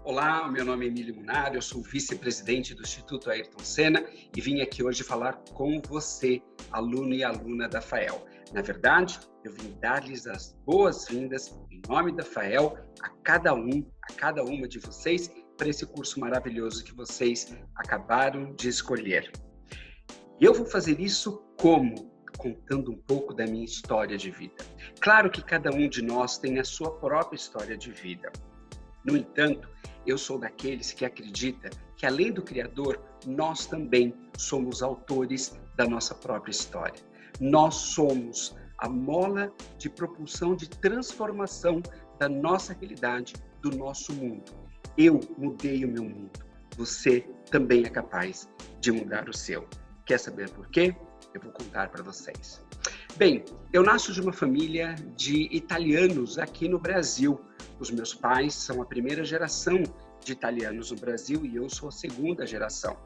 Olá, meu nome é Emílio Munari, eu sou vice-presidente do Instituto Ayrton Senna e vim aqui hoje falar com você, aluno e aluna da FAEL. Na verdade, eu vim dar-lhes as boas-vindas em nome da FAEL a cada uma de vocês para esse curso maravilhoso que vocês acabaram de escolher. E eu vou fazer isso como? Contando um pouco da minha história de vida. Claro que cada um de nós tem a sua própria história de vida. No entanto, eu sou daqueles que acredita que, além do Criador, nós também somos autores da nossa própria história. Nós somos a mola de propulsão, de transformação da nossa realidade, do nosso mundo. Eu mudei o meu mundo. Você também é capaz de mudar o seu. Quer saber por quê? Eu vou contar para vocês. Bem, eu nasço de uma família de italianos aqui no Brasil. Os meus pais são a primeira geração de italianos no Brasil e eu sou a segunda geração.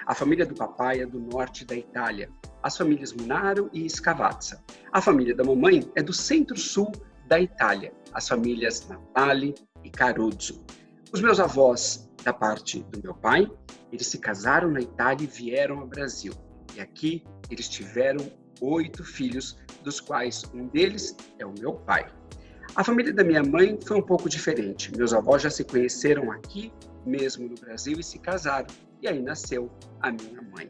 A família do papai é do norte da Itália, as famílias Munaro e Scavazza. A família da mamãe é do centro-sul da Itália, as famílias Natali e Caruzzo. Os meus avós, da parte do meu pai, eles se casaram na Itália e vieram ao Brasil. E aqui eles tiveram 8 filhos, dos quais um deles é o meu pai. A família da minha mãe foi um pouco diferente. Meus avós já se conheceram aqui, mesmo no Brasil, e se casaram. E aí nasceu a minha mãe.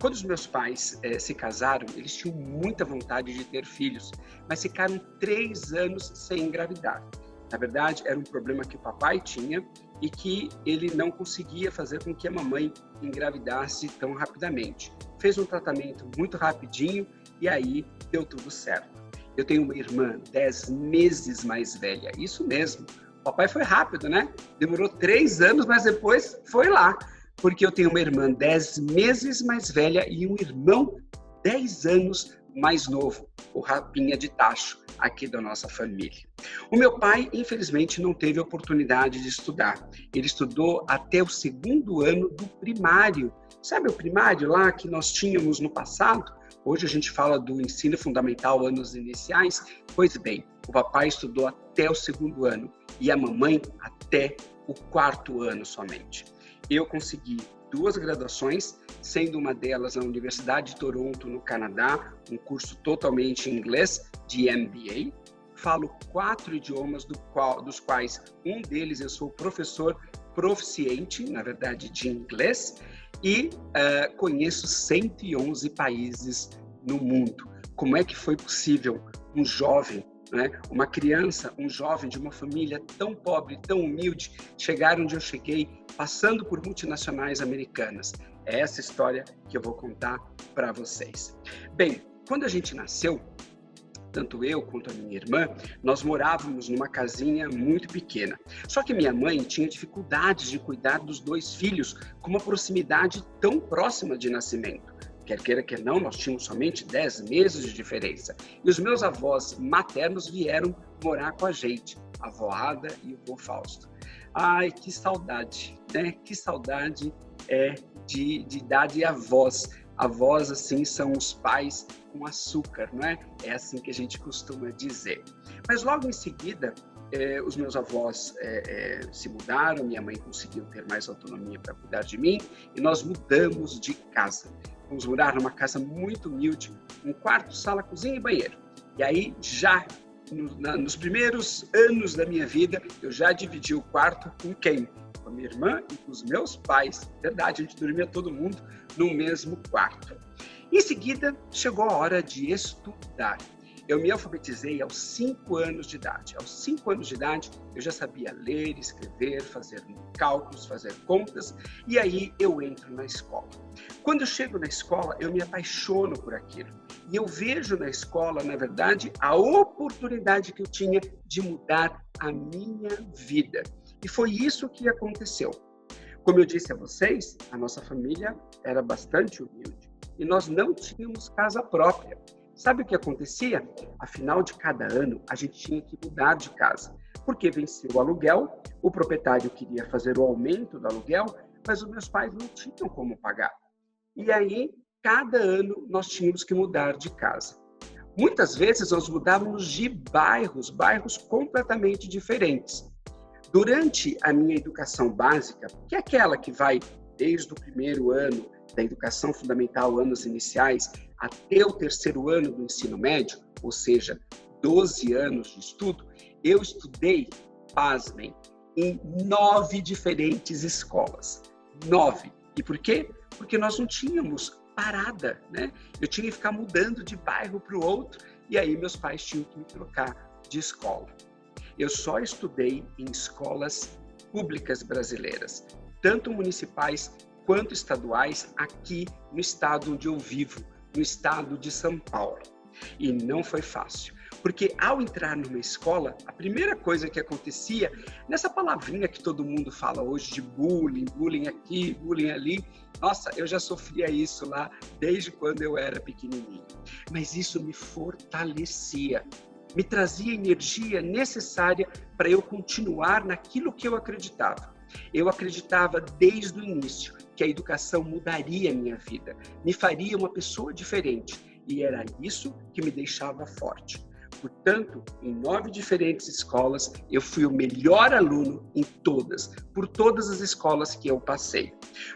Quando os meus pais se casaram, eles tinham muita vontade de ter filhos, mas ficaram 3 anos sem engravidar. Na verdade, era um problema que o papai tinha e que ele não conseguia fazer com que a mamãe engravidasse tão rapidamente. Fez um tratamento muito rapidinho e aí deu tudo certo. Eu tenho uma irmã 10 meses mais velha, isso mesmo. O papai foi rápido, né? Demorou 3 anos, mas depois foi lá. Porque eu tenho uma irmã 10 meses mais velha e um irmão 10 anos mais novo, o Rapinha de Tacho, aqui da nossa família. O meu pai, infelizmente, não teve oportunidade de estudar. Ele estudou até o 2º ano do primário. Sabe o primário lá que nós tínhamos no passado? Hoje a gente fala do ensino fundamental, anos iniciais. Pois bem, o papai estudou até o 2º ano e a mamãe até o 4º ano somente. Eu consegui 2 graduações, sendo uma delas na Universidade de Toronto, no Canadá, um curso totalmente em inglês, de MBA. Falo 4 idiomas, dos quais um deles eu sou professor proficiente, na verdade, de inglês, e conheço 111 países no mundo. Como é que foi possível um jovem, né, uma criança, um jovem de uma família tão pobre, tão humilde, chegar onde eu cheguei, passando por multinacionais americanas? É essa história que eu vou contar para vocês. Bem, quando a gente nasceu, tanto eu quanto a minha irmã, nós morávamos numa casinha muito pequena. Só que minha mãe tinha dificuldades de cuidar dos 2 filhos com uma proximidade tão próxima de nascimento. Quer queira, quer não, nós tínhamos somente 10 meses de diferença. E os meus avós maternos vieram morar com a gente, a avó Ada e o vô Fausto. Ai, que saudade, né? Que saudade de dar de avós. Avós, assim, são os pais com açúcar, não é? É assim que a gente costuma dizer. Mas logo em seguida, os meus avós se mudaram, minha mãe conseguiu ter mais autonomia para cuidar de mim e nós mudamos de casa. Fomos morar numa casa muito humilde, um quarto, sala, cozinha e banheiro. E aí, já nos primeiros anos da minha vida, eu já dividi o quarto com quem? Com a minha irmã e com os meus pais. Verdade, a gente dormia todo mundo no mesmo quarto. Em seguida, chegou a hora de estudar. Eu me alfabetizei aos 5 anos de idade. Aos 5 anos de idade, eu já sabia ler, escrever, fazer cálculos, fazer contas, e aí eu entro na escola. Quando eu chego na escola, eu me apaixono por aquilo. E eu vejo na escola, na verdade, a oportunidade que eu tinha de mudar a minha vida. E foi isso que aconteceu. Como eu disse a vocês, a nossa família era bastante humilde e nós não tínhamos casa própria. Sabe o que acontecia? Afinal de cada ano, a gente tinha que mudar de casa, porque vencia o aluguel, o proprietário queria fazer o aumento do aluguel, mas os meus pais não tinham como pagar. E aí, cada ano, nós tínhamos que mudar de casa. Muitas vezes, nós mudávamos de bairros completamente diferentes. Durante a minha educação básica, que é aquela que vai desde o primeiro ano da educação fundamental, anos iniciais, até o terceiro ano do ensino médio, ou seja, 12 anos de estudo, eu estudei, pasmem, em 9 diferentes escolas. 9. E por quê? Porque nós não tínhamos parada, né? Eu tinha que ficar mudando de bairro para o outro, e aí meus pais tinham que me trocar de escola. Eu só estudei em escolas públicas brasileiras, tanto municipais quanto estaduais, aqui no estado onde eu vivo, no estado de São Paulo. E não foi fácil, porque ao entrar numa escola, a primeira coisa que acontecia, nessa palavrinha que todo mundo fala hoje de bullying, bullying aqui, bullying ali, nossa, eu já sofria isso lá desde quando eu era pequenininho. Mas isso me fortalecia, me trazia a energia necessária para eu continuar naquilo que eu acreditava. Eu acreditava desde o início que a educação mudaria a minha vida, me faria uma pessoa diferente, e era isso que me deixava forte. Portanto, em 9 diferentes escolas, eu fui o melhor aluno em todas, por todas as escolas que eu passei.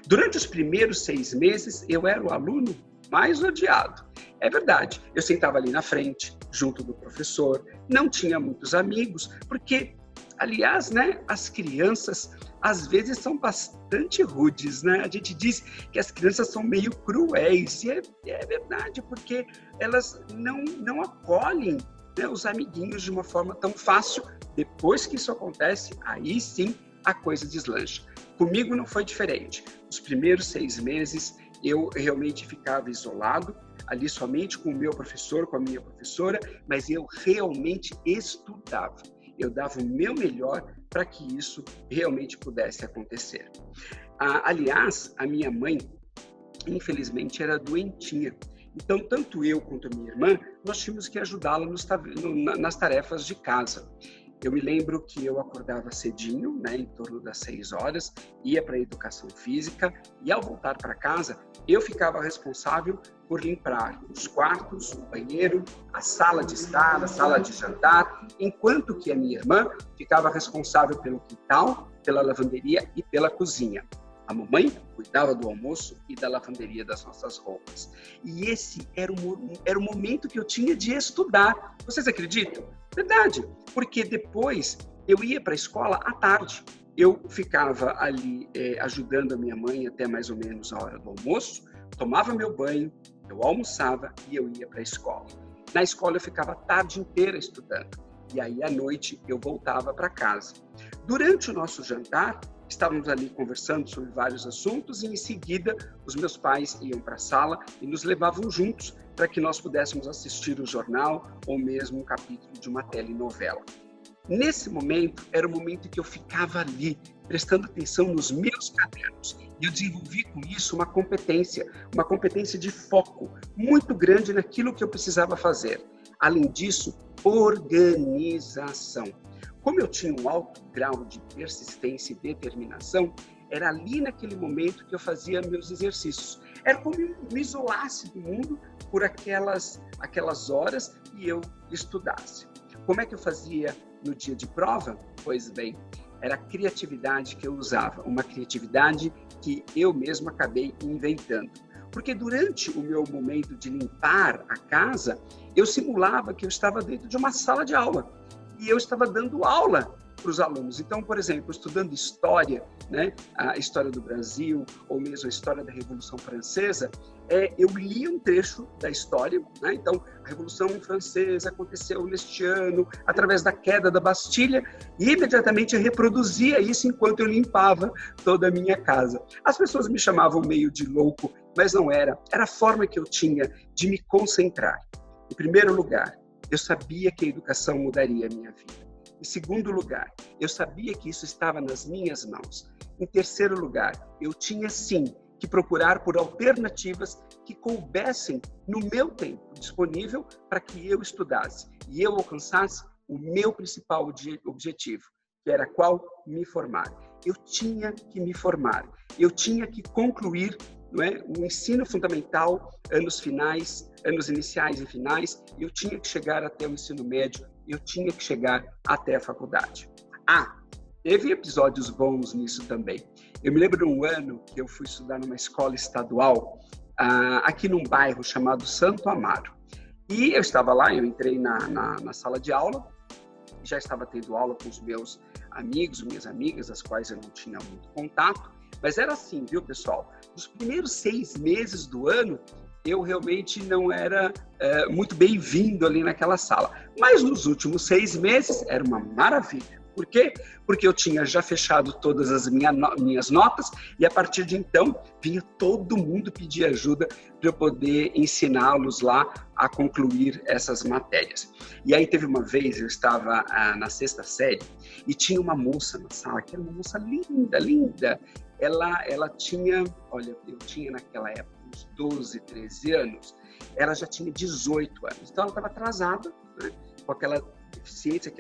Durante os primeiros 6 meses, eu era o aluno mais odiado. É verdade, eu sentava ali na frente, junto do professor, não tinha muitos amigos, porque, aliás, né, as crianças às vezes são bastante rudes, né? A gente diz que as crianças são meio cruéis, e é verdade, porque elas não acolhem, né, os amiguinhos de uma forma tão fácil. Depois que isso acontece, aí sim a coisa deslancha. Comigo não foi diferente. Os primeiros 6 meses eu realmente ficava isolado, ali somente com o meu professor, com a minha professora, mas eu realmente estudava. Eu dava o meu melhor para que isso realmente pudesse acontecer. Aliás, a minha mãe, infelizmente, era doentinha. Então, tanto eu quanto a minha irmã, nós tínhamos que ajudá-la nas tarefas de casa. Eu me lembro que eu acordava cedinho, né, em torno das 6 horas, ia para a educação física e, ao voltar para casa, eu ficava responsável por limpar os quartos, o banheiro, a sala de estar, a sala de jantar, enquanto que a minha irmã ficava responsável pelo quintal, pela lavanderia e pela cozinha. A mamãe cuidava do almoço e da lavanderia das nossas roupas. E esse era o momento que eu tinha de estudar. Vocês acreditam? Verdade, porque depois eu ia para a escola à tarde. Eu ficava ali ajudando a minha mãe até mais ou menos a hora do almoço, tomava meu banho, eu almoçava e eu ia para a escola. Na escola eu ficava a tarde inteira estudando. E aí à noite eu voltava para casa. Durante o nosso jantar, estávamos ali conversando sobre vários assuntos e, em seguida, os meus pais iam para a sala e nos levavam juntos para que nós pudéssemos assistir o jornal ou mesmo um capítulo de uma telenovela. Nesse momento, era o momento que eu ficava ali, prestando atenção nos meus cadernos. E eu desenvolvi com isso uma competência de foco muito grande naquilo que eu precisava fazer. Além disso, organização. Como eu tinha um alto grau de persistência e determinação, era ali naquele momento que eu fazia meus exercícios. Era como eu me isolasse do mundo por aquelas horas e eu estudasse. Como é que eu fazia no dia de prova? Pois bem, era a criatividade que eu usava, uma criatividade que eu mesmo acabei inventando. Porque durante o meu momento de limpar a casa, eu simulava que eu estava dentro de uma sala de aula. E eu estava dando aula para os alunos. Então, por exemplo, estudando história, né, a história do Brasil, ou mesmo a história da Revolução Francesa, eu lia um trecho da história, né? Então, a Revolução Francesa aconteceu neste ano, através da queda da Bastilha, e imediatamente eu reproduzia isso enquanto eu limpava toda a minha casa. As pessoas me chamavam meio de louco, mas não era. Era a forma que eu tinha de me concentrar. Em primeiro lugar, eu sabia que a educação mudaria a minha vida. Em segundo lugar, eu sabia que isso estava nas minhas mãos. Em terceiro lugar, eu tinha sim que procurar por alternativas que coubessem no meu tempo disponível para que eu estudasse e eu alcançasse o meu principal objetivo, que era qual? Me formar. Eu tinha que me formar, eu tinha que concluir, não é, o ensino fundamental, anos iniciais e finais, eu tinha que chegar até o ensino médio, eu tinha que chegar até a faculdade. teve episódios bons nisso também. Eu me lembro de um ano que eu fui estudar numa escola estadual, aqui num bairro chamado Santo Amaro. E eu estava lá, eu entrei na sala de aula, já estava tendo aula com os meus amigos, minhas amigas, as quais eu não tinha muito contato, mas era assim, viu, pessoal? Nos primeiros 6 meses do ano, eu realmente não era muito bem-vindo ali naquela sala. Mas nos últimos 6 meses, era uma maravilha. Por quê? Porque eu tinha já fechado todas as minhas notas e a partir de então vinha todo mundo pedir ajuda para eu poder ensiná-los lá a concluir essas matérias. E aí teve uma vez, eu estava na 6ª série e tinha uma moça na sala, que era uma moça linda, linda. Ela tinha, olha, eu tinha naquela época uns 12, 13 anos, ela já tinha 18 anos. Então ela estava atrasada, né, com aquela deficiência,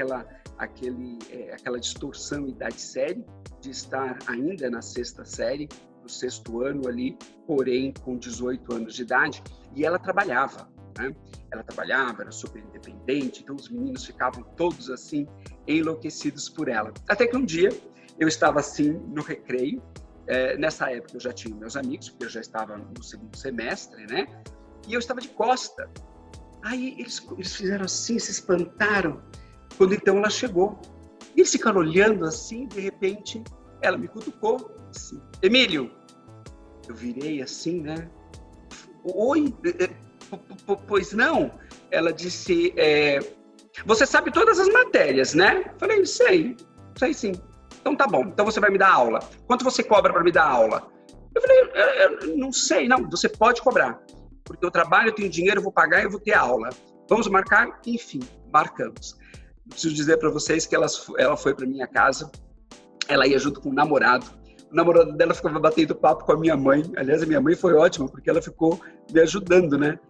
aquela distorção idade série, de estar ainda na 6ª série, no 6º ano ali, porém com 18 anos de idade, e ela trabalhava, né? Ela trabalhava, era super independente, então os meninos ficavam todos assim, enlouquecidos por ela. Até que um dia, eu estava assim, no recreio, nessa época eu já tinha meus amigos, porque eu já estava no 2º semestre, né? E eu estava de costa. Aí eles fizeram assim, se espantaram, quando então ela chegou. E eles ficaram olhando assim, de repente, ela me cutucou, disse, Emílio. Eu virei assim, né? Oi, pois não? Ela disse, você sabe todas as matérias, né? Falei, sei sim. Então tá bom, então você vai me dar aula. Quanto você cobra para me dar aula? Eu falei, eu não sei, não, você pode cobrar. Porque eu trabalho, eu tenho dinheiro, eu vou pagar e eu vou ter aula. Vamos marcar? Enfim, marcamos. Preciso dizer para vocês que ela foi para minha casa, ela ia junto com o namorado. O namorado dela ficava batendo papo com a minha mãe. Aliás, a minha mãe foi ótima, porque ela ficou me ajudando, né?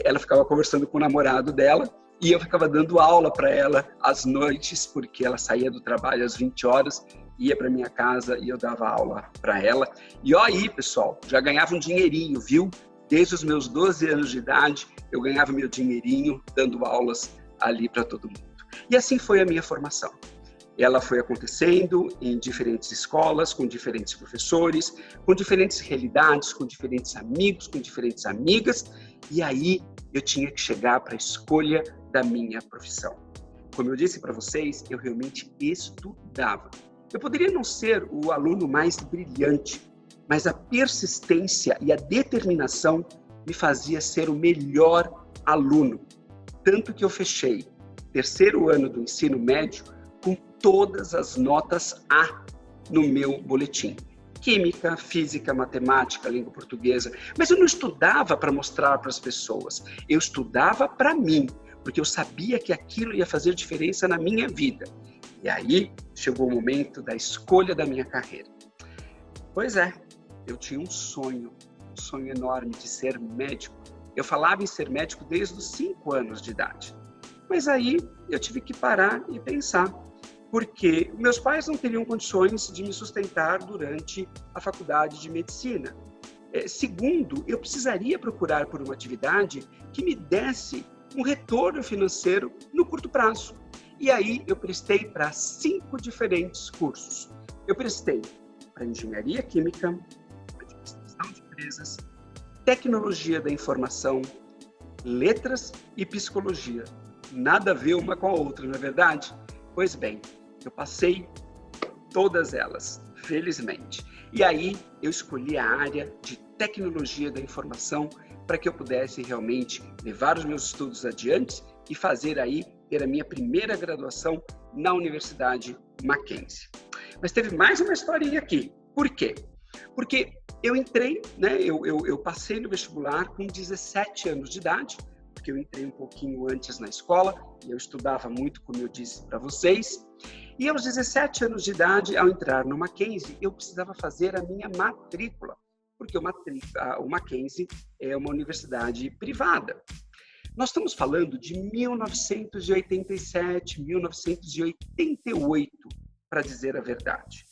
Ela ficava conversando com o namorado dela e eu ficava dando aula para ela às noites, porque ela saía do trabalho às 20 horas, ia para minha casa e eu dava aula para ela. E ó aí, pessoal, já ganhava um dinheirinho, viu? Desde os meus 12 anos de idade, eu ganhava meu dinheirinho dando aulas ali para todo mundo. E assim foi a minha formação. Ela foi acontecendo em diferentes escolas, com diferentes professores, com diferentes realidades, com diferentes amigos, com diferentes amigas. E aí eu tinha que chegar para a escolha da minha profissão. Como eu disse para vocês, eu realmente estudava. Eu poderia não ser o aluno mais brilhante, mas a persistência e a determinação me fazia ser o melhor aluno. Tanto que eu fechei o 3º ano do ensino médio com todas as notas A no meu boletim. Química, física, matemática, língua portuguesa. Mas eu não estudava para mostrar para as pessoas. Eu estudava para mim, porque eu sabia que aquilo ia fazer diferença na minha vida. E aí chegou o momento da escolha da minha carreira. Pois é, eu tinha um sonho enorme de ser médico. Eu falava em ser médico desde os 5 anos de idade. Mas aí eu tive que parar e pensar, porque meus pais não teriam condições de me sustentar durante a faculdade de medicina. Segundo, eu precisaria procurar por uma atividade que me desse um retorno financeiro no curto prazo. E aí eu prestei para 5 diferentes cursos. Eu prestei para engenharia química, administração de empresas, tecnologia da informação, letras e psicologia. Nada a ver uma com a outra, não é verdade? Pois bem, eu passei todas elas, felizmente. E aí eu escolhi a área de tecnologia da informação para que eu pudesse realmente levar os meus estudos adiante e ter a minha primeira graduação na Universidade Mackenzie. Mas teve mais uma historinha aqui. Por quê? Porque eu entrei, né? Eu passei no vestibular com 17 anos de idade, porque eu entrei um pouquinho antes na escola e eu estudava muito, como eu disse para vocês. E aos 17 anos de idade, ao entrar no Mackenzie, eu precisava fazer a minha matrícula, porque o Mackenzie é uma universidade privada. Nós estamos falando de 1987, 1988, para dizer a verdade.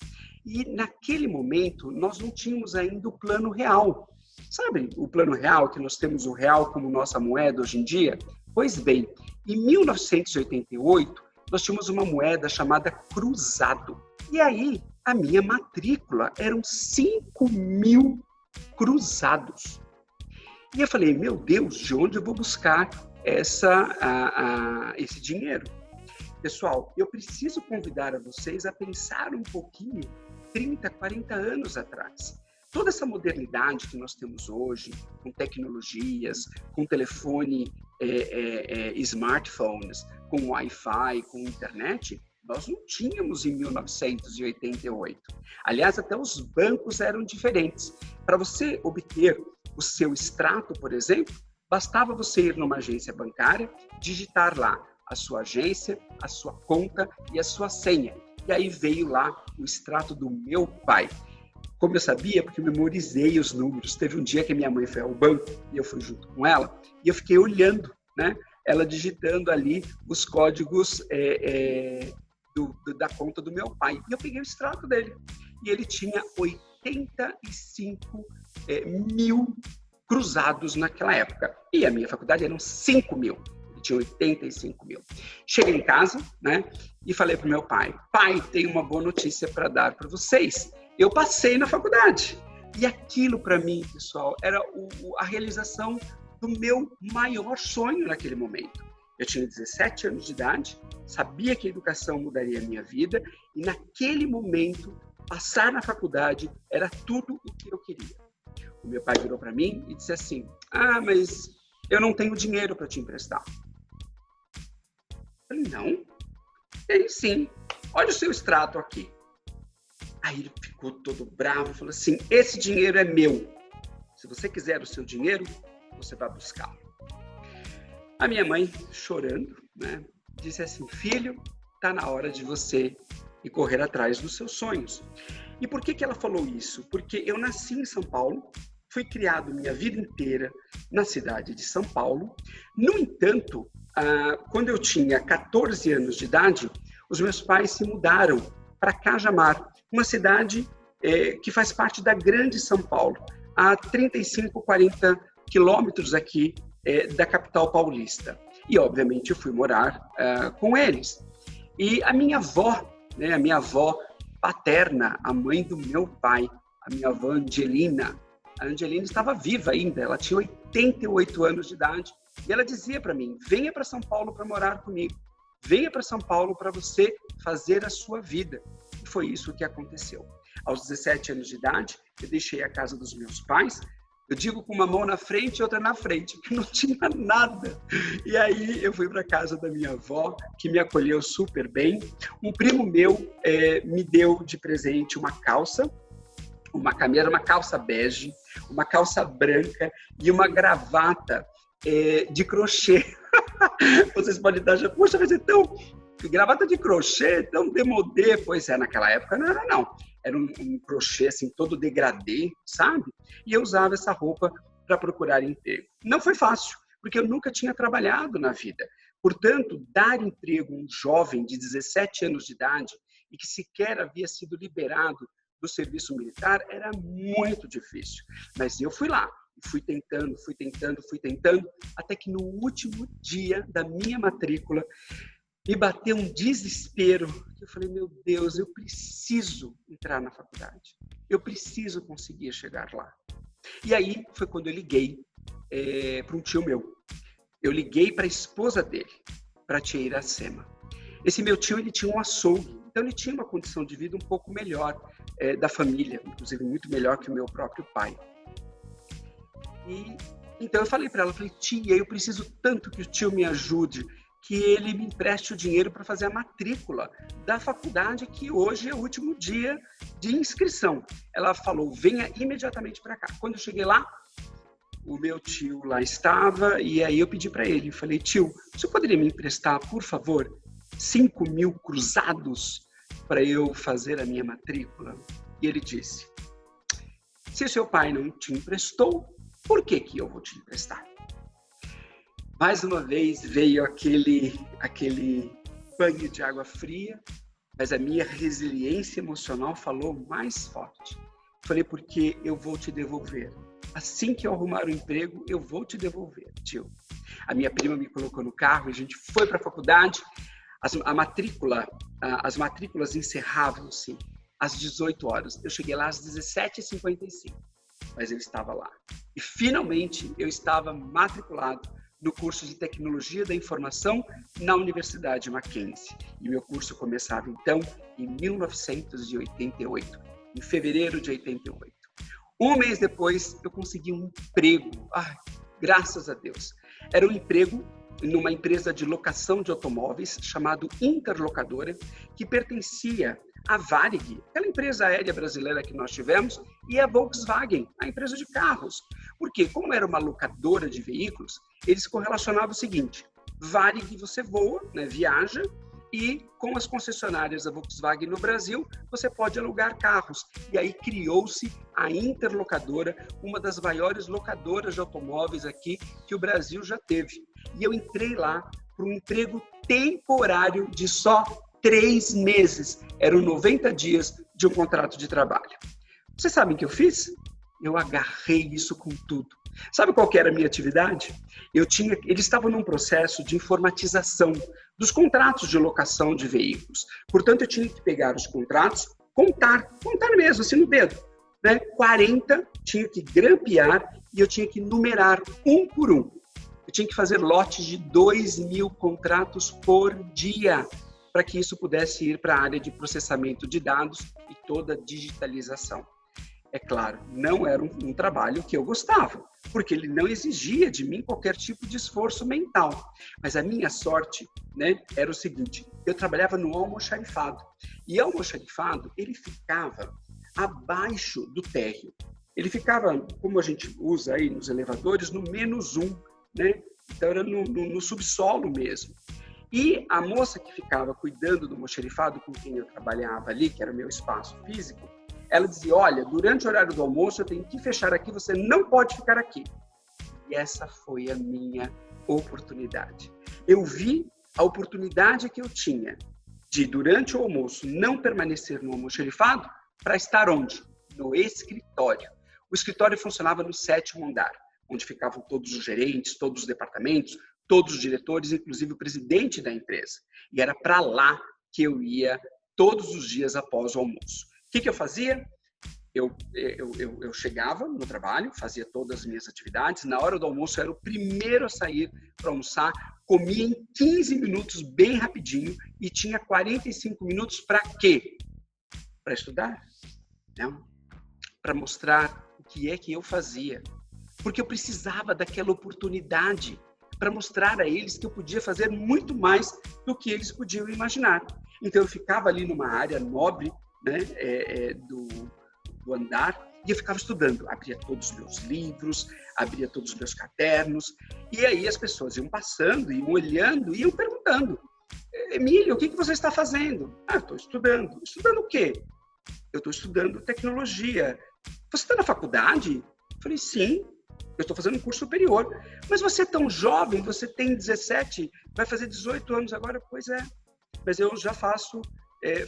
E naquele momento, nós não tínhamos ainda o Plano Real. Sabe o Plano Real, que nós temos o real como nossa moeda hoje em dia? Pois bem, em 1988, nós tínhamos uma moeda chamada cruzado. E aí, a minha matrícula eram 5.000 cruzados. E eu falei, meu Deus, de onde eu vou buscar esse dinheiro? Pessoal, eu preciso convidar a vocês a pensar um pouquinho 30, 40 anos atrás. Toda essa modernidade que nós temos hoje, com tecnologias, com telefone, smartphones, com Wi-Fi, com internet, nós não tínhamos em 1988. Aliás, até os bancos eram diferentes. Para você obter o seu extrato, por exemplo, bastava você ir numa agência bancária, digitar lá a sua agência, a sua conta e a sua senha. E aí veio lá o extrato do meu pai. Como eu sabia, porque eu memorizei os números. Teve um dia que a minha mãe foi ao banco e eu fui junto com ela e eu fiquei olhando, né? Ela digitando ali os códigos da conta do meu pai. E eu peguei o extrato dele. E ele tinha 85 mil cruzados naquela época. E a minha faculdade eram 5.000. Ele tinha 85 mil. Cheguei em casa, né? E falei para o meu pai, pai, tenho uma boa notícia para dar para vocês. Eu passei na faculdade. E aquilo para mim, pessoal, era a realização do meu maior sonho naquele momento. Eu tinha 17 anos de idade, sabia que a educação mudaria a minha vida e naquele momento, passar na faculdade era tudo o que eu queria. O meu pai virou para mim e disse assim, mas eu não tenho dinheiro para te emprestar. Eu falei, não, tem sim, olha o seu extrato aqui. Aí ele ficou todo bravo e falou assim, esse dinheiro é meu. Se você quiser o seu dinheiro, você vai buscá-lo. A minha mãe, chorando, né, disse assim, filho, está na hora de você ir correr atrás dos seus sonhos. E por que ela falou isso? Porque eu nasci em São Paulo, fui criado minha vida inteira na cidade de São Paulo. No entanto, quando eu tinha 14 anos de idade, os meus pais se mudaram para Cajamar, uma cidade que faz parte da grande São Paulo, a 35, 40 quilômetros aqui da capital paulista. E, obviamente, eu fui morar com eles. E a minha avó, né, a minha avó paterna, a mãe do meu pai, a minha avó Angelina, a Angelina estava viva ainda, ela tinha 88 anos de idade. E ela dizia para mim, venha para São Paulo para morar comigo. Venha para São Paulo para você fazer a sua vida. E foi isso que aconteceu. Aos 17 anos de idade, eu deixei a casa dos meus pais. Eu digo com uma mão na frente e outra na frente, porque não tinha nada. E aí eu fui para a casa da minha avó, que me acolheu super bem. Um primo meu me deu de presente uma calça, uma camisa, uma calça bege, uma calça branca e uma gravata de crochê. Vocês podem estar achando, poxa, mas então, gravata de crochê, tão demodê. Pois naquela época não era não. Era um crochê assim, todo degradê, sabe? E eu usava essa roupa para procurar emprego. Não foi fácil, porque eu nunca tinha trabalhado na vida. Portanto, dar emprego a um jovem de 17 anos de idade e que sequer havia sido liberado do serviço militar era muito difícil. Mas eu fui lá, fui tentando, até que no último dia da minha matrícula, me bateu um desespero. Eu falei, meu Deus, eu preciso entrar na faculdade. Eu preciso conseguir chegar lá. E aí foi quando eu liguei para um tio meu. Eu liguei para a esposa dele, para a tia Iracema. Esse meu tio, ele tinha um açougue. Então, ele tinha uma condição de vida um pouco melhor da família, inclusive muito melhor que o meu próprio pai. E então, eu falei para ela, tia, eu preciso tanto que o tio me ajude, que ele me empreste o dinheiro para fazer a matrícula da faculdade, que hoje é o último dia de inscrição. Ela falou, venha imediatamente para cá. Quando eu cheguei lá, o meu tio lá estava, e aí eu pedi para ele, falei, tio, você poderia me emprestar, por favor, 5.000 cruzados para eu fazer a minha matrícula? E ele disse, se o seu pai não te emprestou, por que eu vou te emprestar? Mais uma vez veio aquele banho de água fria, mas a minha resiliência emocional falou mais forte. Falei, porque eu vou te devolver. Assim que eu arrumar o emprego, eu vou te devolver, tio. A minha prima me colocou no carro, a gente foi para a faculdade. As matrículas encerravam-se às 18 horas. Eu cheguei lá às 17h55, mas eu estava lá. E, finalmente, eu estava matriculado no curso de Tecnologia da Informação na Universidade Mackenzie. E meu curso começava, então, em 1988, em fevereiro de 88. Um mês depois, eu consegui um emprego. Graças a Deus. Era um emprego numa empresa de locação de automóveis chamado Interlocadora, que pertencia à Varig, aquela empresa aérea brasileira que nós tivemos, e a Volkswagen, a empresa de carros. Porque, como era uma locadora de veículos, eles correlacionavam o seguinte: Varig você voa, né, viaja, e com as concessionárias da Volkswagen no Brasil, você pode alugar carros. E aí criou-se a Interlocadora, uma das maiores locadoras de automóveis aqui que o Brasil já teve. E eu entrei lá para um emprego temporário de só 3 meses. Eram 90 dias de um contrato de trabalho. Vocês sabem o que eu fiz? Eu agarrei isso com tudo. Sabe qual que era a minha atividade? Eles estavam num processo de informatização dos contratos de locação de veículos. Portanto, eu tinha que pegar os contratos, contar mesmo, assim no dedo. Né? 40, tinha que grampear e eu tinha que numerar um por um. Eu tinha que fazer lotes de 2.000 contratos por dia, para que isso pudesse ir para a área de processamento de dados e toda a digitalização. É claro, não era um trabalho que eu gostava, porque ele não exigia de mim qualquer tipo de esforço mental. Mas a minha sorte, né, era o seguinte: eu trabalhava no almoxarifado. E o almoxarifado, ele ficava abaixo do térreo. Ele ficava, como a gente usa aí nos elevadores, no -1, né? Então era no subsolo mesmo. E a moça que ficava cuidando do almoxarifado, com quem eu trabalhava ali, que era o meu espaço físico, ela dizia: olha, durante o horário do almoço eu tenho que fechar aqui, você não pode ficar aqui. E essa foi a minha oportunidade. Eu vi a oportunidade que eu tinha de, durante o almoço, não permanecer no almoxarifado para estar onde? No escritório. O escritório funcionava no 7º andar, onde ficavam todos os gerentes, todos os departamentos, todos os diretores, inclusive o presidente da empresa. E era para lá que eu ia todos os dias após o almoço. O que eu fazia? Eu chegava no trabalho, fazia todas as minhas atividades. Na hora do almoço, eu era o primeiro a sair para almoçar. Comia em 15 minutos, bem rapidinho, e tinha 45 minutos para quê? Para estudar? Não. Para mostrar o que é que eu fazia. Porque eu precisava daquela oportunidade para mostrar a eles que eu podia fazer muito mais do que eles podiam imaginar. Então, eu ficava ali numa área nobre, né, do andar, e eu ficava estudando. Abria todos os meus livros, abria todos os meus cadernos, e aí as pessoas iam passando, iam olhando, iam perguntando: Emílio, o que você está fazendo? Eu estou estudando. Estudando o quê? Eu estou estudando tecnologia. Você está na faculdade? Eu falei: sim, eu estou fazendo um curso superior. Mas você é tão jovem, você tem 17, vai fazer 18 anos agora? Pois é, mas eu já faço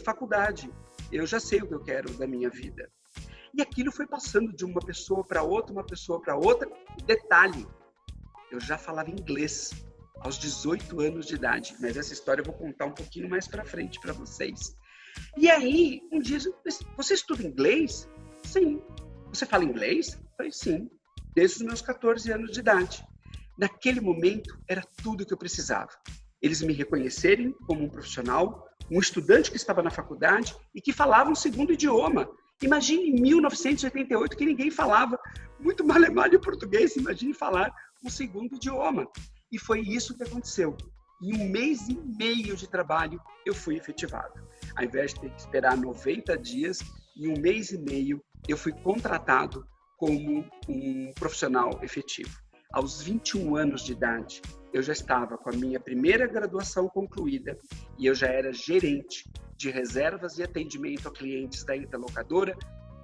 faculdade. Eu já sei o que eu quero da minha vida. E aquilo foi passando de uma pessoa para outra, uma pessoa para outra. Detalhe, eu já falava inglês aos 18 anos de idade, mas essa história eu vou contar um pouquinho mais para frente para vocês. E aí, um dia, você estuda inglês? Sim. Você fala inglês? Eu falei: sim, desde os meus 14 anos de idade. Naquele momento, era tudo o que eu precisava. Eles me reconhecerem como um profissional, um estudante que estava na faculdade e que falava um segundo idioma. Imagine em 1988 que ninguém falava muito mal o português, imagine falar um segundo idioma. E foi isso que aconteceu. Em 1 mês e meio de trabalho, eu fui efetivado. Ao invés de ter que esperar 90 dias, em 1 mês e meio, eu fui contratado como um profissional efetivo. Aos 21 anos de idade, eu já estava com a minha primeira graduação concluída e eu já era gerente de reservas e atendimento a clientes da Interlocadora,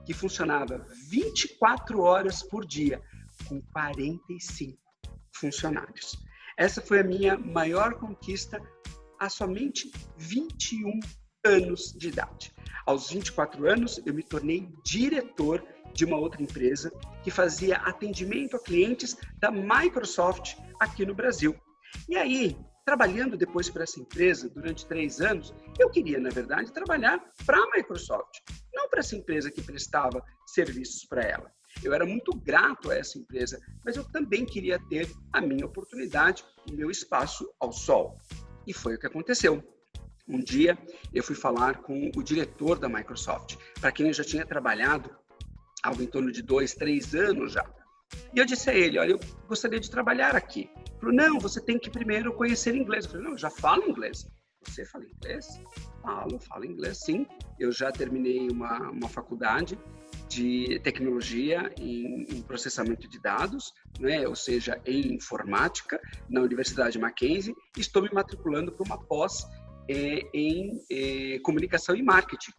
que funcionava 24 horas por dia, com 45 funcionários. Essa foi a minha maior conquista há somente 21 anos de idade. Aos 24 anos, eu me tornei diretor de uma outra empresa que fazia atendimento a clientes da Microsoft aqui no Brasil. E aí, trabalhando depois para essa empresa durante 3 anos, eu queria, na verdade, trabalhar para a Microsoft, não para essa empresa que prestava serviços para ela. Eu era muito grato a essa empresa, mas eu também queria ter a minha oportunidade, o meu espaço ao sol. E foi o que aconteceu. Um dia, eu fui falar com o diretor da Microsoft, para quem eu já tinha trabalhado algo em torno de 2, 3 anos já. E eu disse a ele, olha, eu gostaria de trabalhar aqui. Ele falou, não, você tem que primeiro conhecer inglês. Eu falei, não, eu já falo inglês. Você fala inglês? Falo inglês, sim. Eu já terminei uma faculdade de tecnologia em processamento de dados, né? Ou seja, em informática, na Universidade Mackenzie. Estou me matriculando para uma pós em comunicação e marketing.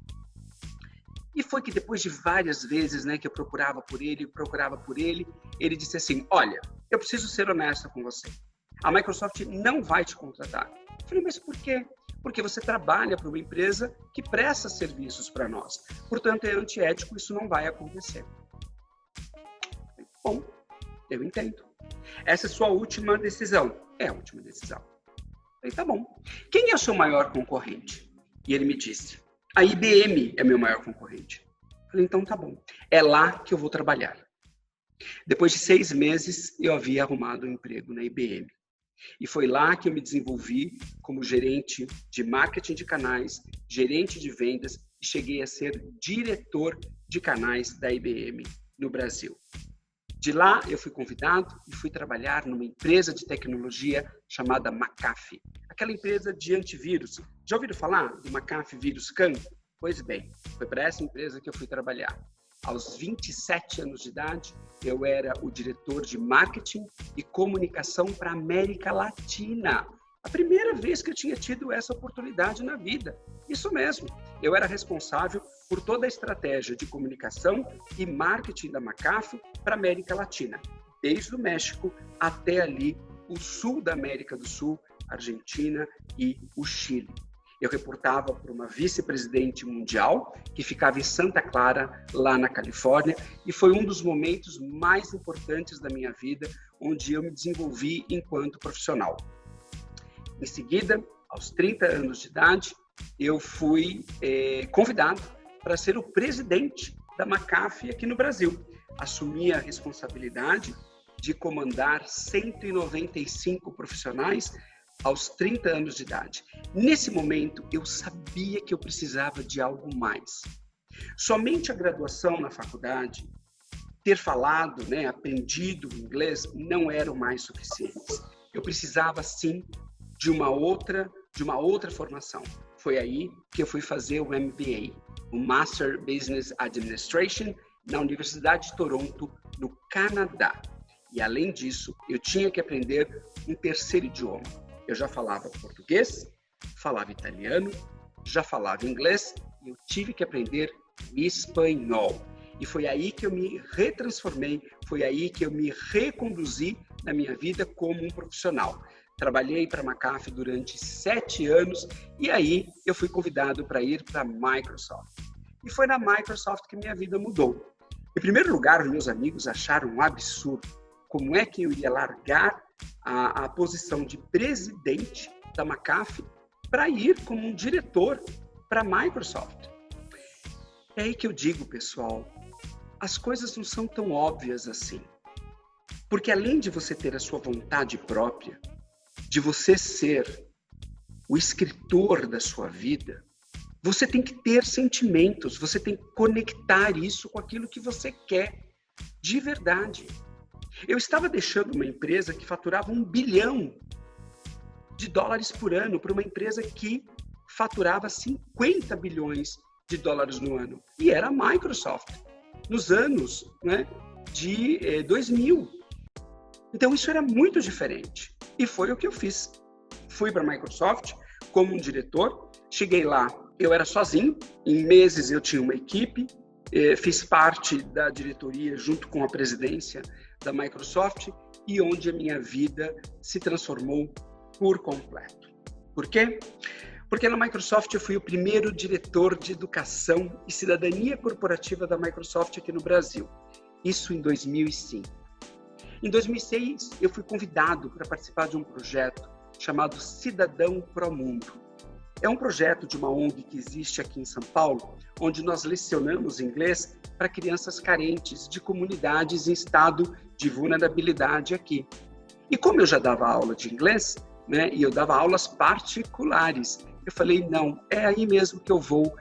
E foi que depois de várias vezes, né, que eu procurava por ele, ele disse assim, olha, eu preciso ser honesto com você. A Microsoft não vai te contratar. Eu falei, mas por quê? Porque você trabalha para uma empresa que presta serviços para nós. Portanto, é antiético, isso não vai acontecer. Bom, eu entendo. Essa é a sua última decisão. É a última decisão. Eu falei, tá bom. Quem é o seu maior concorrente? E ele me disse, a IBM é meu maior concorrente. Eu falei, então tá bom. É lá que eu vou trabalhar. Depois de 6 meses, eu havia arrumado um emprego na IBM. E foi lá que eu me desenvolvi como gerente de marketing de canais, gerente de vendas e cheguei a ser diretor de canais da IBM no Brasil. De lá, eu fui convidado e fui trabalhar numa empresa de tecnologia chamada McAfee. Aquela empresa de antivírus. Já ouviram falar do McAfee Vírus Scan? Pois bem, foi para essa empresa que eu fui trabalhar. Aos 27 anos de idade, eu era o diretor de marketing e comunicação para a América Latina. A primeira vez que eu tinha tido essa oportunidade na vida. Isso mesmo, eu era responsável por toda a estratégia de comunicação e marketing da McAfee para a América Latina, desde o México até ali o sul da América do Sul, Argentina e o Chile. Eu reportava para uma vice-presidente mundial que ficava em Santa Clara, lá na Califórnia, e foi um dos momentos mais importantes da minha vida, onde eu me desenvolvi enquanto profissional. Em seguida, aos 30 anos de idade, eu fui convidado para ser o presidente da McAfee aqui no Brasil. Assumi a responsabilidade de comandar 195 profissionais aos 30 anos de idade. Nesse momento, eu sabia que eu precisava de algo mais. Somente a graduação na faculdade, ter falado, aprendido inglês, não era o mais suficiente. Eu precisava, sim, de uma outra formação. Foi aí que eu fui fazer o MBA, o Master Business Administration, na Universidade de Toronto, no Canadá. E, além disso, eu tinha que aprender um terceiro idioma. Eu já falava português, falava italiano, já falava inglês e eu tive que aprender espanhol. E foi aí que eu me retransformei, foi aí que eu me reconduzi na minha vida como um profissional. Trabalhei para a McAfee durante 7 anos e aí eu fui convidado para ir para a Microsoft. E foi na Microsoft que minha vida mudou. Em primeiro lugar, meus amigos acharam um absurdo. Como é que eu ia largar a posição de presidente da McAfee para ir como um diretor para a Microsoft? É aí que eu digo, pessoal, as coisas não são tão óbvias assim. Porque além de você ter a sua vontade própria, de você ser o escritor da sua vida, você tem que ter sentimentos, você tem que conectar isso com aquilo que você quer de verdade. Eu estava deixando uma empresa que faturava $1 bilhão por ano para uma empresa que faturava 50 bilhões de dólares no ano. E era a Microsoft, nos anos de 2000. Então, isso era muito diferente. E foi o que eu fiz. Fui para a Microsoft como um diretor. Cheguei lá, eu era sozinho. Em meses, eu tinha uma equipe. Fiz parte da diretoria junto com a presidência da Microsoft e onde a minha vida se transformou por completo. Por quê? Porque na Microsoft eu fui o primeiro diretor de educação e cidadania corporativa da Microsoft aqui no Brasil. Isso em 2005. Em 2006, eu fui convidado para participar de um projeto chamado Cidadão Pro Mundo. É um projeto de uma ONG que existe aqui em São Paulo, onde nós lecionamos inglês para crianças carentes de comunidades em estado de vulnerabilidade aqui. E como eu já dava aula de inglês, né, e eu dava aulas particulares, eu falei, não, é aí mesmo que eu vou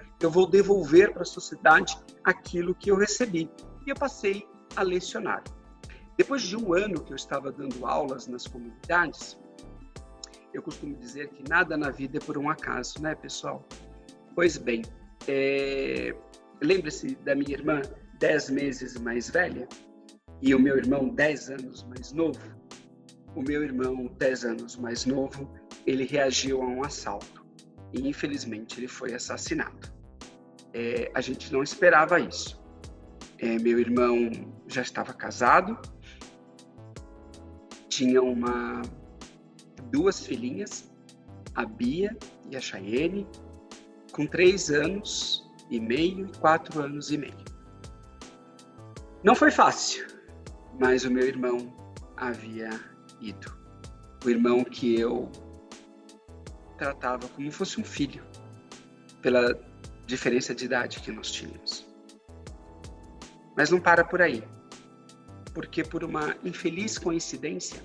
devolver para a sociedade aquilo que eu recebi. E eu passei a lecionar. Depois de um ano que eu estava dando aulas nas comunidades, eu costumo dizer que nada na vida é por um acaso, né, pessoal? Pois bem, lembre-se da minha irmã 10 meses mais velha e o meu irmão 10 anos mais novo. O meu irmão 10 anos mais novo, ele reagiu a um assalto e infelizmente ele foi assassinado. A gente não esperava isso. Meu irmão já estava casado, tinha duas filhinhas, a Bia e a Chayene, com 3 anos e meio e 4 anos e meio. Não foi fácil, mas o meu irmão havia ido. O irmão que eu tratava como se fosse um filho, pela diferença de idade que nós tínhamos. Mas não para por aí, porque por uma infeliz coincidência,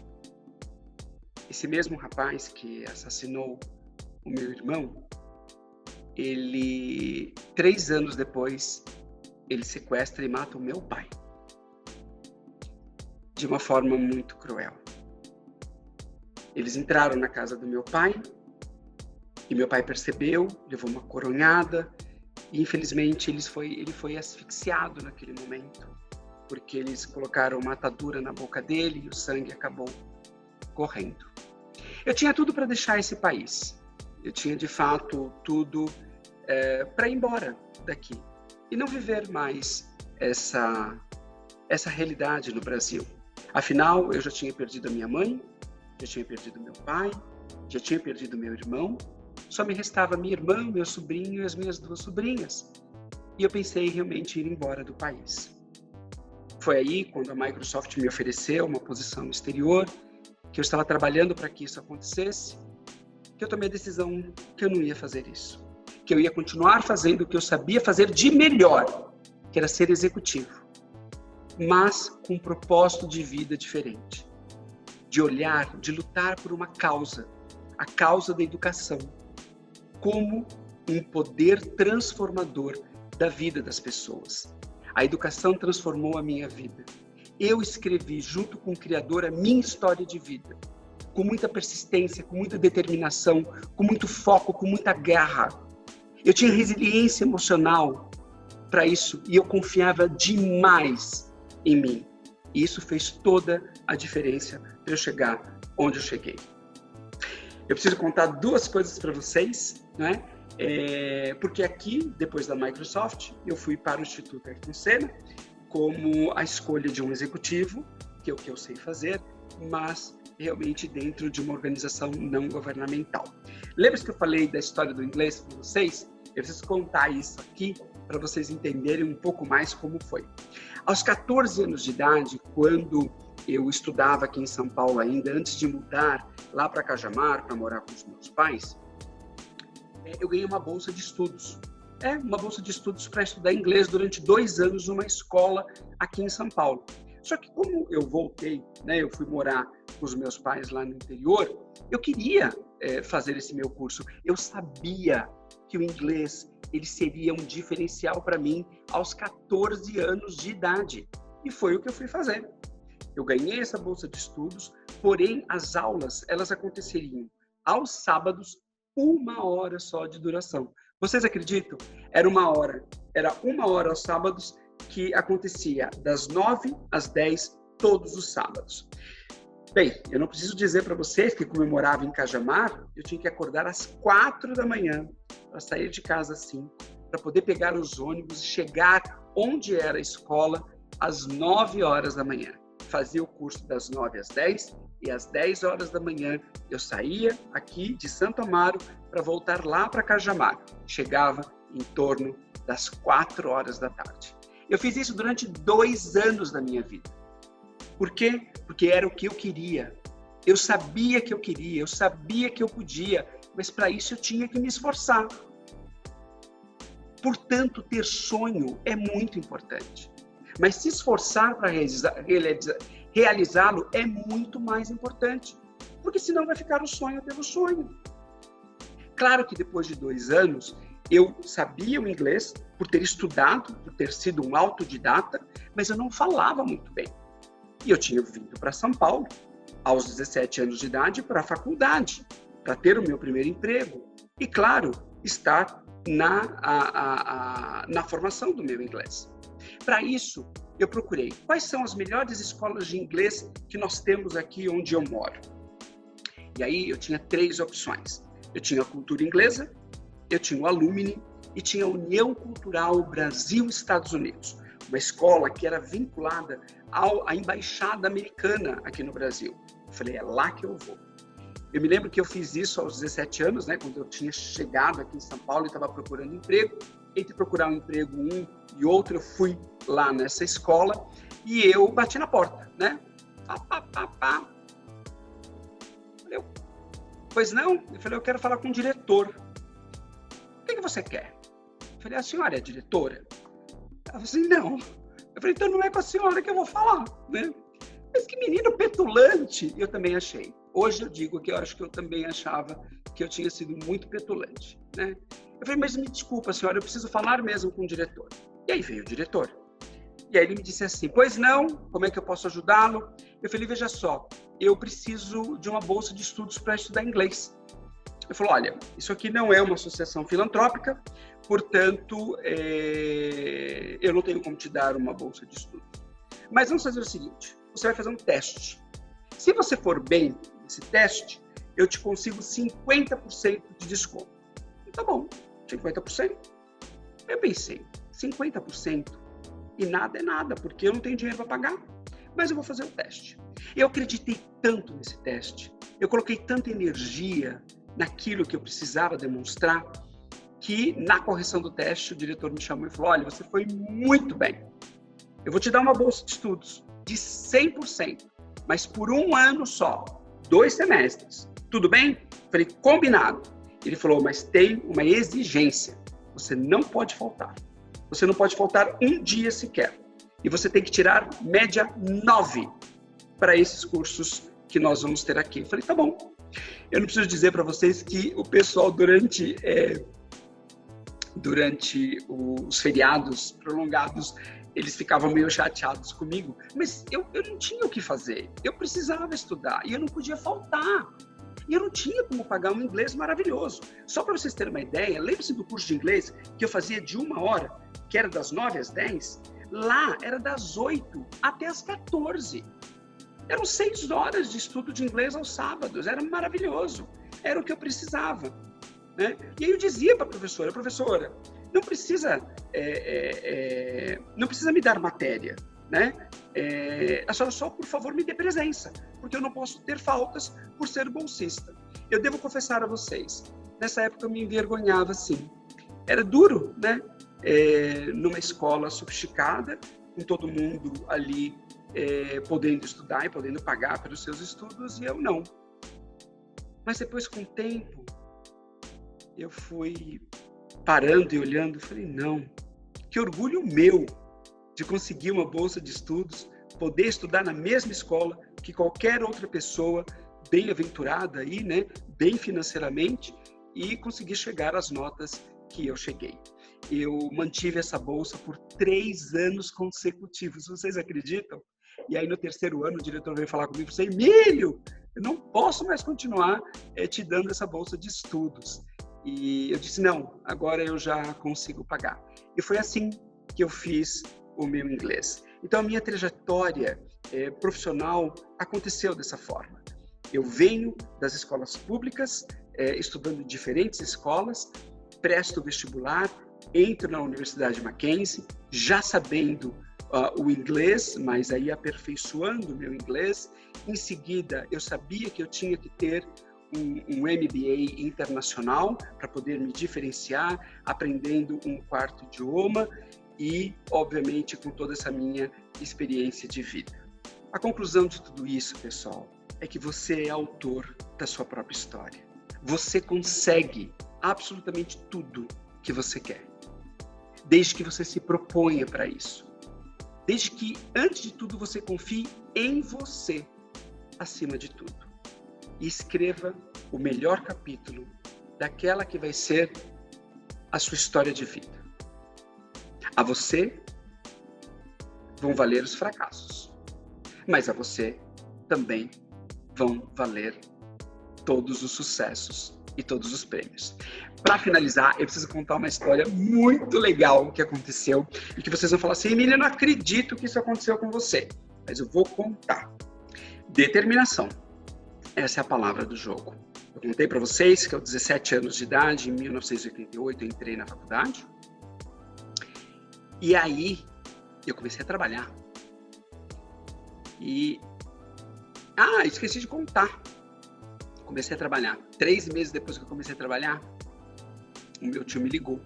esse mesmo rapaz que assassinou o meu irmão, 3 anos depois, ele sequestra e mata o meu pai. De uma forma muito cruel. Eles entraram na casa do meu pai, e meu pai percebeu, levou uma coronhada, e infelizmente ele foi asfixiado naquele momento, porque eles colocaram uma atadura na boca dele e o sangue acabou correndo. Eu tinha tudo para deixar esse país. Eu tinha, de fato, tudo para ir embora daqui e não viver mais essa realidade no Brasil. Afinal, eu já tinha perdido a minha mãe, já tinha perdido meu pai, já tinha perdido meu irmão. Só me restava minha irmã, meu sobrinho e as minhas 2 sobrinhas. E eu pensei realmente em ir embora do país. Foi aí, quando a Microsoft me ofereceu uma posição no exterior, que eu estava trabalhando para que isso acontecesse, que eu tomei a decisão que eu não ia fazer isso. Que eu ia continuar fazendo o que eu sabia fazer de melhor, que era ser executivo. Mas com um propósito de vida diferente. De olhar, de lutar por uma causa, a causa da educação, como um poder transformador da vida das pessoas. A educação transformou a minha vida. Eu escrevi, junto com o Criador, a minha história de vida, com muita persistência, com muita determinação, com muito foco, com muita garra. Eu tinha resiliência emocional para isso e eu confiava demais em mim. E isso fez toda a diferença para eu chegar onde eu cheguei. Eu preciso contar 2 coisas para vocês, né? Porque aqui, depois da Microsoft, eu fui para o Instituto Ayrton Senna como a escolha de um executivo, que é o que eu sei fazer, mas realmente dentro de uma organização não governamental. Lembra que eu falei da história do inglês para vocês? Eu preciso contar isso aqui para vocês entenderem um pouco mais como foi. Aos 14 anos de idade, quando eu estudava aqui em São Paulo ainda, antes de mudar lá para Cajamar, para morar com os meus pais, eu ganhei uma bolsa de estudos. Uma bolsa de estudos para estudar inglês durante 2 anos numa escola aqui em São Paulo. Só que como eu voltei, né, eu fui morar com os meus pais lá no interior, eu queria fazer esse meu curso. Eu sabia que o inglês ele seria um diferencial para mim aos 14 anos de idade. E foi o que eu fui fazer. Eu ganhei essa bolsa de estudos, porém as aulas elas aconteceriam aos sábados, 1 hora só de duração. Vocês acreditam? Era 1 hora aos sábados que acontecia das 9 às 10 todos os sábados. Bem, eu não preciso dizer para vocês que como eu morava em Cajamar, eu tinha que acordar às 4 da manhã para sair de casa às 5, para poder pegar os ônibus e chegar onde era a escola às 9 horas da manhã. Fazia o curso das 9 às 10 e às 10 horas da manhã eu saía aqui de Santo Amaro para voltar lá para Cajamar. Chegava em torno das 4 horas da tarde. Eu fiz isso durante 2 anos da minha vida. Por quê? Porque era o que eu queria. Eu sabia que eu queria, eu sabia que eu podia, mas para isso eu tinha que me esforçar. Portanto, ter sonho é muito importante. Mas se esforçar para realizá-lo é muito mais importante. Porque senão vai ficar o sonho pelo sonho. Claro que depois de 2 anos, eu sabia o inglês por ter estudado, por ter sido um autodidata, mas eu não falava muito bem. E eu tinha vindo para São Paulo, aos 17 anos de idade, para a faculdade, para ter o meu primeiro emprego. E, claro, estar na formação do meu inglês. Para isso, eu procurei quais são as melhores escolas de inglês que nós temos aqui onde eu moro. E aí eu tinha 3 opções. Eu tinha a Cultura Inglesa, eu tinha o Alumni e tinha a União Cultural Brasil-Estados Unidos, uma escola que era vinculada à Embaixada Americana aqui no Brasil. Eu falei, é lá que eu vou. Eu me lembro que eu fiz isso aos 17 anos, né, quando eu tinha chegado aqui em São Paulo e estava procurando emprego. Entre procurar um emprego um e outro, eu fui lá nessa escola e eu bati na porta, né? Falei, pois não? Eu falei, eu quero falar com o diretor. O que você quer? Eu falei, a senhora é diretora? Ela falou assim, não. Eu falei, então não é com a senhora que eu vou falar, né? Mas que menino petulante! Eu também achei. Hoje eu digo que eu acho que eu também achava que eu tinha sido muito petulante, né? Eu falei, mas me desculpa, senhora, eu preciso falar mesmo com o diretor. E aí veio o diretor. E aí ele me disse assim, pois não, como é que eu posso ajudá-lo? Eu falei, veja só, eu preciso de uma bolsa de estudos para estudar inglês. Ele falou, olha, isso aqui não é uma associação filantrópica, portanto, eu não tenho como te dar uma bolsa de estudos. Mas vamos fazer o seguinte, você vai fazer um teste. Se você for bem nesse teste, eu te consigo 50% de desconto. Tá bom, 50%. Eu pensei, 50% e nada é nada, porque eu não tenho dinheiro para pagar. Mas eu vou fazer o teste. Eu acreditei tanto nesse teste, eu coloquei tanta energia naquilo que eu precisava demonstrar, que na correção do teste o diretor me chamou e falou, olha, você foi muito bem. Eu vou te dar uma bolsa de estudos de 100%, mas por 1 ano só, 2 semestres. Tudo bem? Falei, combinado. Ele falou, mas tem uma exigência. Você não pode faltar. Você não pode faltar um dia sequer. E você tem que tirar média 9 para esses cursos que nós vamos ter aqui. Eu falei, tá bom. Eu não preciso dizer para vocês que o pessoal durante os feriados prolongados, eles ficavam meio chateados comigo, mas eu não tinha o que fazer. Eu precisava estudar e eu não podia faltar. E eu não tinha como pagar um inglês maravilhoso. Só para vocês terem uma ideia, lembre-se do curso de inglês que eu fazia de 1 hora, que era das 9 às 10, lá era das 8 até as 14. Eram 6 horas de estudo de inglês aos sábados, era maravilhoso, era o que eu precisava, né? E aí eu dizia para a professora, não precisa me dar matéria, né? A senhora só, por favor, me dê presença, porque eu não posso ter faltas por ser bolsista. Eu devo confessar a vocês, nessa época eu me envergonhava, sim. Era duro, né? Numa escola sofisticada, com todo mundo ali podendo estudar e podendo pagar pelos seus estudos, e eu não. Mas depois, com o tempo, eu fui parando e olhando e falei, não, que orgulho meu de conseguir uma bolsa de estudos, poder estudar na mesma escola que qualquer outra pessoa bem-aventurada aí, né, bem financeiramente, e conseguir chegar às notas que eu cheguei. Eu mantive essa bolsa por 3 anos consecutivos, vocês acreditam? E aí no 3º ano o diretor veio falar comigo e disse, Emílio, eu não posso mais continuar te dando essa bolsa de estudos. E eu disse, não, agora eu já consigo pagar. E foi assim que eu fiz o meu inglês. Então a minha trajetória profissional aconteceu dessa forma. Eu venho das escolas públicas, estudando em diferentes escolas, presto vestibular, entro na Universidade Mackenzie, já sabendo o inglês, mas aí aperfeiçoando o meu inglês. Em seguida, eu sabia que eu tinha que ter um MBA internacional para poder me diferenciar, aprendendo um 4º idioma e, obviamente, com toda essa minha experiência de vida. A conclusão de tudo isso, pessoal, é que você é autor da sua própria história. Você consegue absolutamente tudo que você quer, desde que você se proponha para isso. Desde que, antes de tudo, você confie em você, acima de tudo. E escreva o melhor capítulo daquela que vai ser a sua história de vida. A você vão valer os fracassos, mas a você também vão valer todos os sucessos e todos os prêmios. Para finalizar, eu preciso contar uma história muito legal que aconteceu e que vocês vão falar assim: Emília, eu não acredito que isso aconteceu com você, mas eu vou contar. Determinação. Essa é a palavra do jogo. Eu contei para vocês que aos 17 anos de idade, em 1988, eu entrei na faculdade. E aí, eu comecei a trabalhar. Esqueci de contar. Comecei a trabalhar. 3 meses depois que eu comecei a trabalhar, o meu tio me ligou,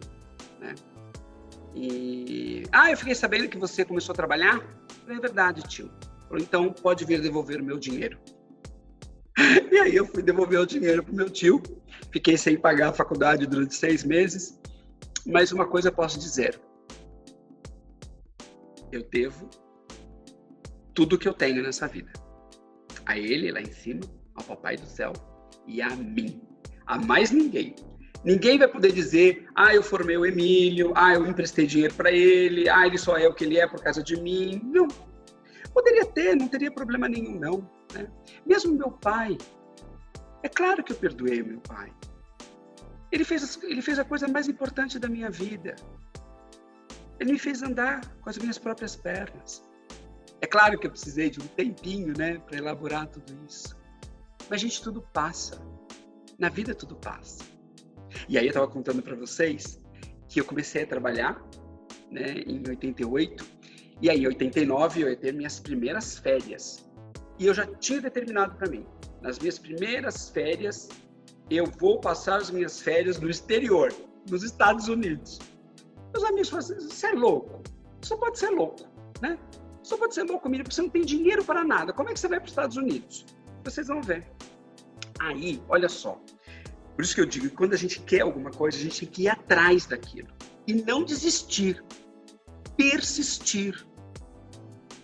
né? Eu fiquei sabendo que você começou a trabalhar. Eu falei, é verdade, tio. Falou, então pode vir devolver o meu dinheiro. E aí eu fui devolver o dinheiro pro meu tio. Fiquei sem pagar a faculdade durante 6 meses. Mas uma coisa eu posso dizer. Eu devo tudo que eu tenho nessa vida. A ele, lá em cima, ao Papai do Céu e a mim. A mais ninguém. Ninguém vai poder dizer, eu formei o Emílio, eu emprestei dinheiro para ele, ele só é o que ele é por causa de mim. Não. Poderia ter, não teria problema nenhum, não. Né? Mesmo meu pai, é claro que eu perdoei meu pai. Ele fez a coisa mais importante da minha vida. Ele me fez andar com as minhas próprias pernas. É claro que eu precisei de um tempinho, né, para elaborar tudo isso. Mas, gente, tudo passa. Na vida tudo passa. E aí eu estava contando para vocês que eu comecei a trabalhar, né, em 88. E aí, em 89, eu ia ter minhas primeiras férias. E eu já tinha determinado para mim, nas minhas primeiras férias, eu vou passar as minhas férias no exterior, nos Estados Unidos. Meus amigos falam assim, você é louco? Só pode ser louco, né? Só pode ser louco, Emília, porque você não tem dinheiro para nada. Como é que você vai para os Estados Unidos? Vocês vão ver. Aí, olha só. Por isso que eu digo que quando a gente quer alguma coisa, a gente tem que ir atrás daquilo. E não desistir. Persistir.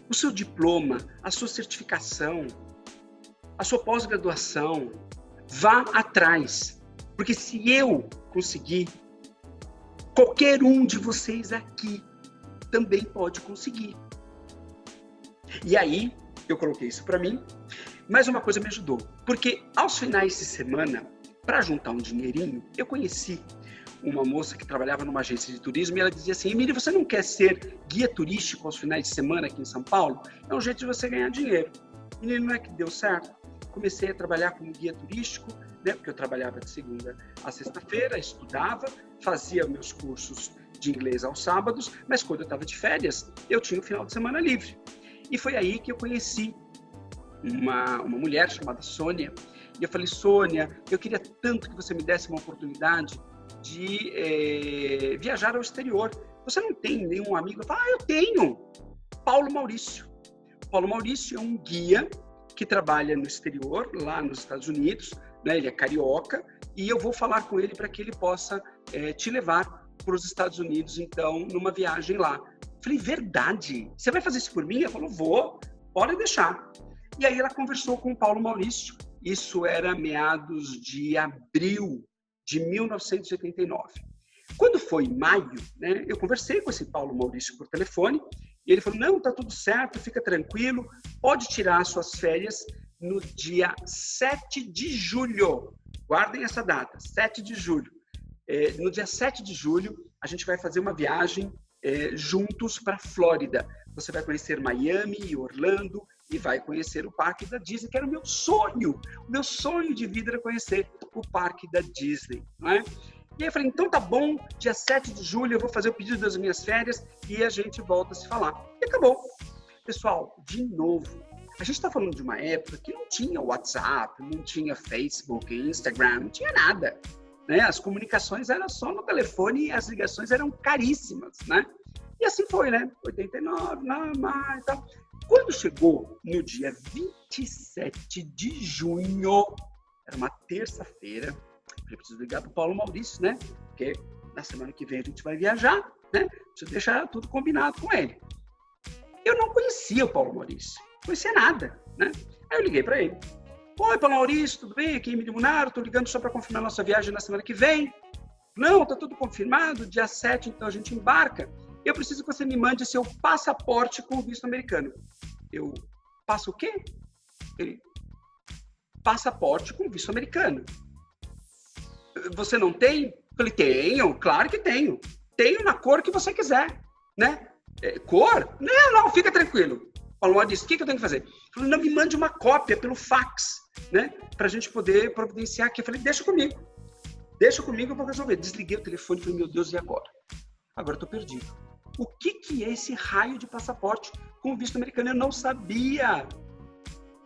O seu diploma, a sua certificação, a sua pós-graduação, vá atrás. Porque se eu conseguir, qualquer um de vocês aqui também pode conseguir. E aí, eu coloquei isso para mim, mas uma coisa me ajudou. Porque aos finais de semana, para juntar um dinheirinho, eu conheci uma moça que trabalhava numa agência de turismo e ela dizia assim, Emília, você não quer ser guia turístico aos finais de semana aqui em São Paulo? É um jeito de você ganhar dinheiro. E não é que deu certo? Comecei a trabalhar como guia turístico, né? Porque eu trabalhava de segunda a sexta-feira, estudava, fazia meus cursos de inglês aos sábados, mas quando eu estava de férias, eu tinha o final de semana livre. E foi aí que eu conheci uma mulher chamada Sônia. E eu falei, Sônia, eu queria tanto que você me desse uma oportunidade de viajar ao exterior. Você não tem nenhum amigo? Eu falei, eu tenho. Paulo Maurício. Paulo Maurício é um guia que trabalha no exterior, lá nos Estados Unidos, né? Ele é carioca, e eu vou falar com ele para que ele possa te levar para os Estados Unidos, então, numa viagem lá. Falei, verdade? Você vai fazer isso por mim? Ela falou, vou, pode deixar. E aí ela conversou com o Paulo Maurício, isso era meados de abril de 1989. Quando foi em maio, né, eu conversei com esse Paulo Maurício por telefone, e ele falou, não, tá tudo certo, fica tranquilo, pode tirar suas férias no dia 7 de julho. Guardem essa data, 7 de julho. No dia 7 de julho, a gente vai fazer uma viagem juntos para a Flórida. Você vai conhecer Miami e Orlando e vai conhecer o parque da Disney, que era o meu sonho. O meu sonho de vida era conhecer o parque da Disney, não é? E aí eu falei, então tá bom, dia 7 de julho eu vou fazer o pedido das minhas férias e a gente volta a se falar. E acabou. Pessoal, de novo, a gente está falando de uma época que não tinha WhatsApp, não tinha Facebook, Instagram, não tinha nada. Né? As comunicações eram só no telefone e as ligações eram caríssimas, né? E assim foi, né? 89, e tal. Quando chegou no dia 27 de junho, era uma terça-feira, eu preciso ligar para o Paulo Maurício, né? Porque na semana que vem a gente vai viajar, né? Preciso deixar tudo combinado com ele. Eu não conhecia o Paulo Maurício, não conhecia nada, né? Aí eu liguei para ele. Oi, Paulo Maurício, tudo bem? Aqui em Emílio Munaro, estou ligando só para confirmar nossa viagem na semana que vem. Não, está tudo confirmado, dia 7, então a gente embarca. Eu preciso que você me mande seu passaporte com visto americano. Eu, passo o quê? Ele, passaporte com visto americano. Você não tem? Eu falei, tenho, claro que tenho. Tenho na cor que você quiser, né? Cor? Não, fica tranquilo. Paulo Maurício, o que eu tenho que fazer? Ele falou, não, me mande uma cópia pelo fax, né? Para a gente poder providenciar aqui. Eu falei, deixa comigo, eu vou resolver. Desliguei o telefone e falei, meu Deus, e agora? Agora eu tô perdido. O que é esse raio de passaporte com visto americano? Eu não sabia.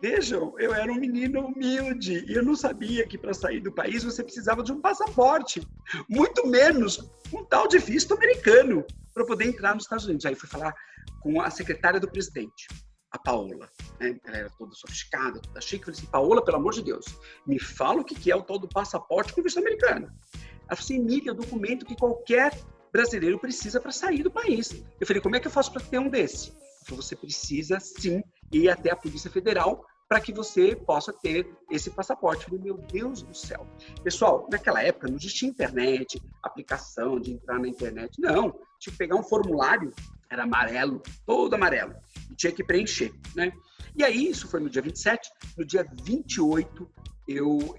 Vejam, eu era um menino humilde e eu não sabia que para sair do país você precisava de um passaporte, muito menos um tal de visto americano para poder entrar nos Estados Unidos. Aí fui falar com a secretária do presidente, a Paola, né? Ela era toda sofisticada, toda chique. Eu falei assim, Paola, pelo amor de Deus, me fala o que é o tal do passaporte com visto americano. Ela falou assim, Emília, é o documento que qualquer brasileiro precisa para sair do país. Eu falei, como é que eu faço para ter um desse? Ela falou, você precisa sim ir até a Polícia Federal para que você possa ter esse passaporte. Eu falei, meu Deus do céu. Pessoal, naquela época não existia internet, aplicação de entrar na internet. Não, tinha que pegar um formulário, era amarelo, todo amarelo, e tinha que preencher, né? E aí, isso foi no dia 27, no dia 28, eu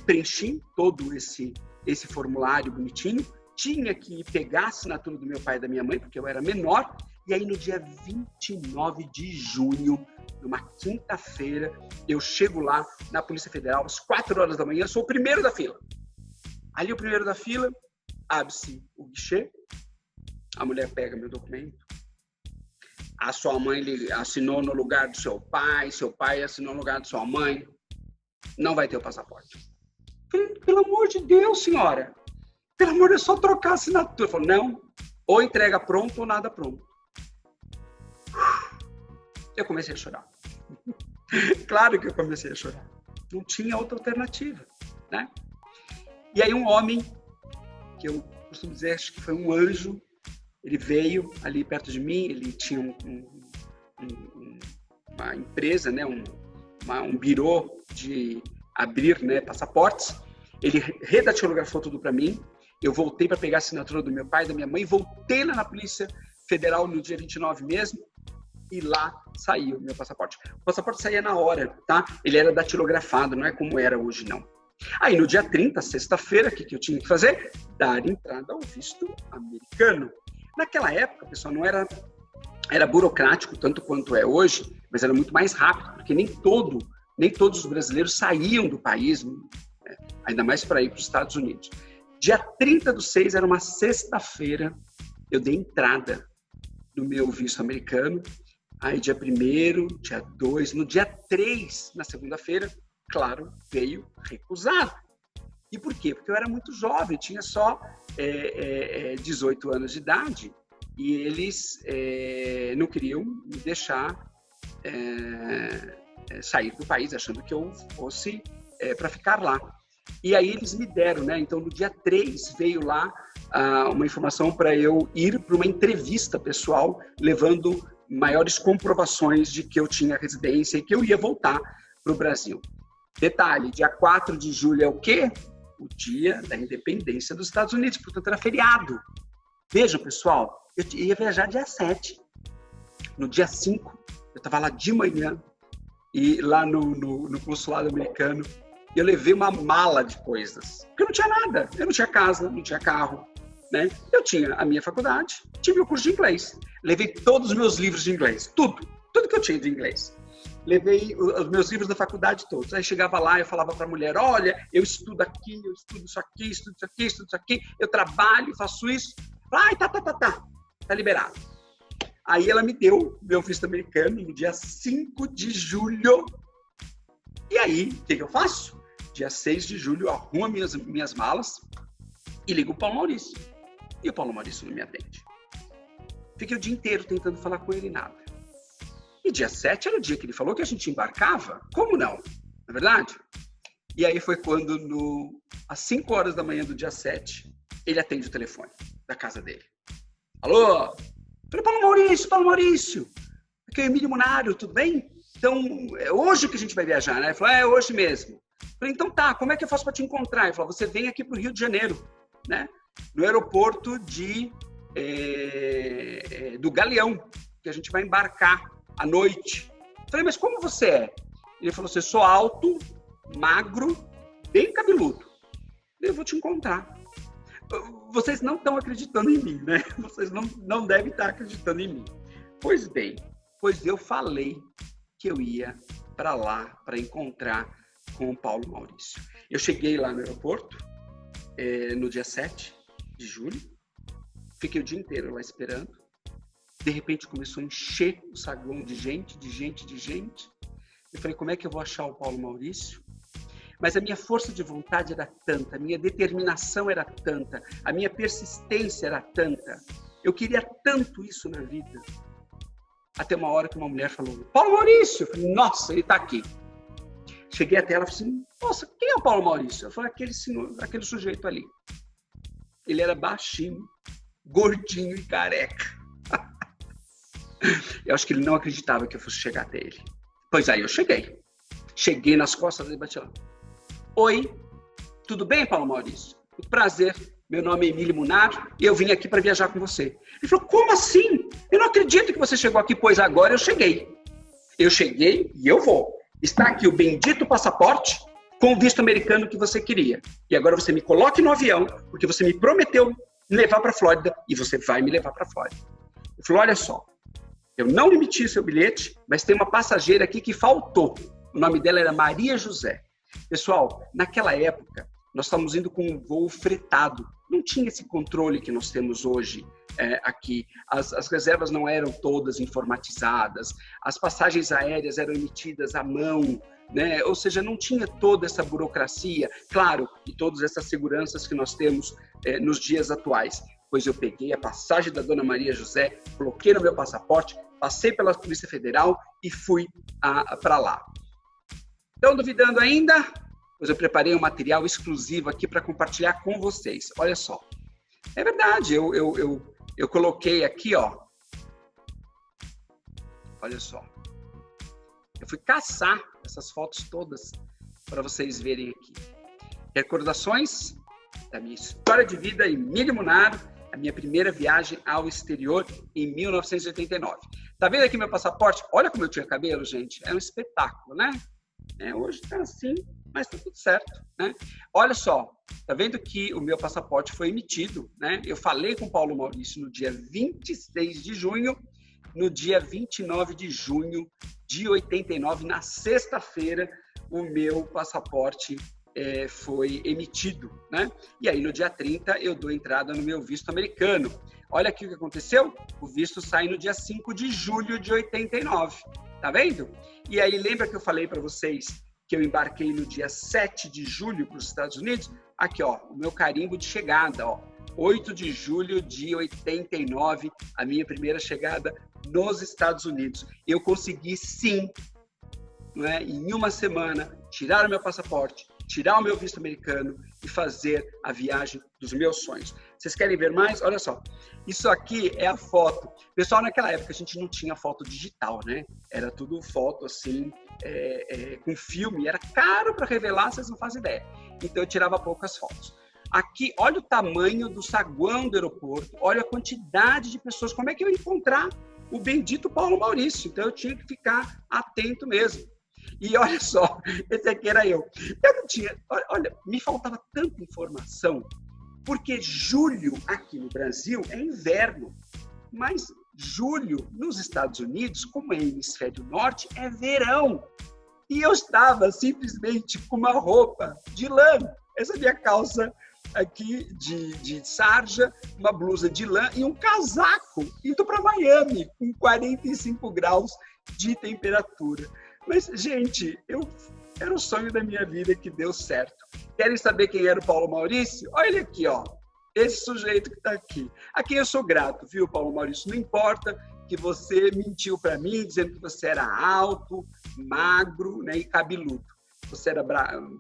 preenchi todo esse formulário bonitinho, tinha que pegar a assinatura do meu pai e da minha mãe, porque eu era menor, e aí no dia 29 de junho, numa quinta-feira, eu chego lá na Polícia Federal, às 4 horas da manhã, sou o primeiro da fila. Ali o primeiro da fila, abre-se o guichê, a mulher pega meu documento, a sua mãe assinou no lugar do seu pai assinou no lugar da sua mãe, não vai ter o passaporte. Falei, pelo amor de Deus, senhora, pelo amor de Deus, é só trocar a assinatura. Falou, não, ou entrega pronto ou nada pronto. Eu comecei a chorar. Claro que eu comecei a chorar. Não tinha outra alternativa, né? E aí um homem, que eu costumo dizer, acho que foi um anjo, ele veio ali perto de mim, ele tinha uma empresa, né? um birô de abrir, né, passaportes. Ele redatilografou tudo para mim. Eu voltei para pegar a assinatura do meu pai e da minha mãe, voltei lá na Polícia Federal no dia 29 mesmo, e lá saiu o meu passaporte. O passaporte saía na hora, tá? Ele era datilografado, não é como era hoje, não. Aí, no dia 30, sexta-feira, o que eu tinha que fazer? Dar entrada ao visto americano. Naquela época, pessoal, não era burocrático tanto quanto é hoje, mas era muito mais rápido, porque nem todos os brasileiros saíam do país, né? Ainda mais para ir para os Estados Unidos. Dia 30/6, era uma sexta-feira, eu dei entrada no meu visto americano. Aí, dia 1º, dia 2, no dia 3, na segunda-feira, claro, veio recusado. E por quê? Porque eu era muito jovem, tinha só 18 anos de idade, e eles não queriam me deixar sair do país, achando que eu fosse para ficar lá. E aí eles me deram, né? Então, no dia 3, veio lá uma informação para eu ir para uma entrevista pessoal, levando maiores comprovações de que eu tinha residência e que eu ia voltar para o Brasil. Detalhe, dia 4 de julho é o quê? O dia da independência dos Estados Unidos, portanto era feriado. Vejam, pessoal, eu ia viajar dia 7. No dia 5, eu estava lá de manhã, e lá no consulado americano, eu levei uma mala de coisas, porque eu não tinha nada, eu não tinha casa, não tinha carro, né? Eu tinha a minha faculdade, tive o curso de inglês, levei todos os meus livros de inglês, tudo que eu tinha de inglês. Levei os meus livros da faculdade todos. Aí chegava lá, eu falava para a mulher, olha, eu estudo aqui, eu estudo isso aqui, estudo isso aqui, estudo isso aqui, eu trabalho, faço isso. Ai, tá liberado. Aí ela me deu meu visto americano no dia 5 de julho. E aí, o que eu faço? Dia 6 de julho, eu arrumo minhas malas e ligo o Paulo Maurício. E o Paulo Maurício não me atende. Fiquei o dia inteiro tentando falar com ele e nada. E dia 7 era o dia que ele falou que a gente embarcava. Como não? Não é verdade? E aí foi quando, às 5 horas da manhã do dia 7, ele atende o telefone da casa dele. Alô? Falei, Paulo Maurício, aqui é o Emílio Munaro, tudo bem? Então, é hoje que a gente vai viajar, né? Ele falou, é hoje mesmo. Falei, então tá, como é que eu faço para te encontrar? Ele falou, você vem aqui para o Rio de Janeiro, né? No aeroporto do Galeão, que a gente vai embarcar à noite. Falei, mas como você é? Ele falou, você sou alto, magro, bem cabeludo. Eu vou te encontrar. Vocês não estão acreditando em mim, né? Vocês não devem estar acreditando em mim. Pois bem, eu falei que eu ia para lá para encontrar com o Paulo Maurício. Eu cheguei lá no aeroporto no dia 7 de julho, fiquei o dia inteiro lá esperando. De repente começou a encher o saguão de gente. Eu falei, como é que eu vou achar o Paulo Maurício? Mas a minha força de vontade era tanta, a minha determinação era tanta, a minha persistência era tanta. Eu queria tanto isso na vida. Até uma hora que uma mulher falou, Paulo Maurício! Eu falei, nossa, ele está aqui. Cheguei até ela e falei assim, nossa, quem é o Paulo Maurício? Eu falei, aquele sujeito ali. Ele era baixinho, gordinho e careca. Eu acho que ele não acreditava que eu fosse chegar até ele. Pois aí eu cheguei. Cheguei nas costas dele e bati lá. Oi, tudo bem, Paulo Maurício? Muito prazer, meu nome é Emílio Munaro e eu vim aqui para viajar com você. Ele falou, como assim? Eu não acredito que você chegou aqui, pois agora eu cheguei. Eu cheguei e eu vou. Está aqui o bendito passaporte com o visto americano que você queria. E agora você me coloque no avião, porque você me prometeu me levar para a Flórida e você vai me levar para a Flórida. Ele falou, olha só, eu não emiti seu bilhete, mas tem uma passageira aqui que faltou. O nome dela era Maria José. Pessoal, naquela época, nós estávamos indo com um voo fretado. Não tinha esse controle que nós temos hoje aqui. As reservas não eram todas informatizadas. As passagens aéreas eram emitidas à mão, né? Ou seja, não tinha toda essa burocracia, claro, e todas essas seguranças que nós temos nos dias atuais. Pois eu peguei a passagem da dona Maria José, coloquei no meu passaporte, passei pela Polícia Federal e fui para lá. Estão duvidando ainda? Pois eu preparei um material exclusivo aqui para compartilhar com vocês. Olha só. É verdade, eu coloquei aqui, ó. Olha só. Eu fui caçar essas fotos todas para vocês verem aqui. Recordações da minha história de vida, Emílio Munaro, a minha primeira viagem ao exterior em 1989. Tá vendo aqui meu passaporte? Olha como eu tinha cabelo, gente. É um espetáculo, né? Hoje tá assim, mas tá tudo certo, né? Olha só, tá vendo que o meu passaporte foi emitido, né? Eu falei com o Paulo Maurício no dia 26 de junho, no dia 29 de junho de 89, na sexta-feira, o meu passaporte foi emitido, né? E aí no dia 30 eu dou entrada no meu visto americano. Olha aqui o que aconteceu, o visto sai no dia 5 de julho de 89. Tá vendo? E aí, lembra que eu falei para vocês que eu embarquei no dia 7 de julho para os Estados Unidos? Aqui, ó, o meu carimbo de chegada, ó. 8 de julho de 89, a minha primeira chegada nos Estados Unidos. Eu consegui, sim, né, em uma semana, tirar o meu passaporte, tirar o meu visto americano e fazer a viagem dos meus sonhos. Vocês querem ver mais? Olha só. Isso aqui é a foto. Pessoal, naquela época a gente não tinha foto digital, né? Era tudo foto assim, com filme. Era caro para revelar, vocês não fazem ideia. Então eu tirava poucas fotos. Aqui, olha o tamanho do saguão do aeroporto. Olha a quantidade de pessoas. Como é que eu ia encontrar o bendito Paulo Maurício? Então eu tinha que ficar atento mesmo. E olha só, esse aqui era eu. Eu não tinha... Olha, me faltava tanta informação, porque julho aqui no Brasil é inverno, mas julho nos Estados Unidos, como é hemisfério norte, é verão. E eu estava simplesmente com uma roupa de lã, essa minha calça aqui de sarja, uma blusa de lã e um casaco, indo para Miami, com 45 graus de temperatura. Mas, gente, era o sonho da minha vida que deu certo. Querem saber quem era o Paulo Maurício? Olha ele aqui, ó. Esse sujeito que está aqui. A quem eu sou grato, viu, Paulo Maurício? Não importa que você mentiu para mim, dizendo que você era alto, magro, né, e cabeludo. Você era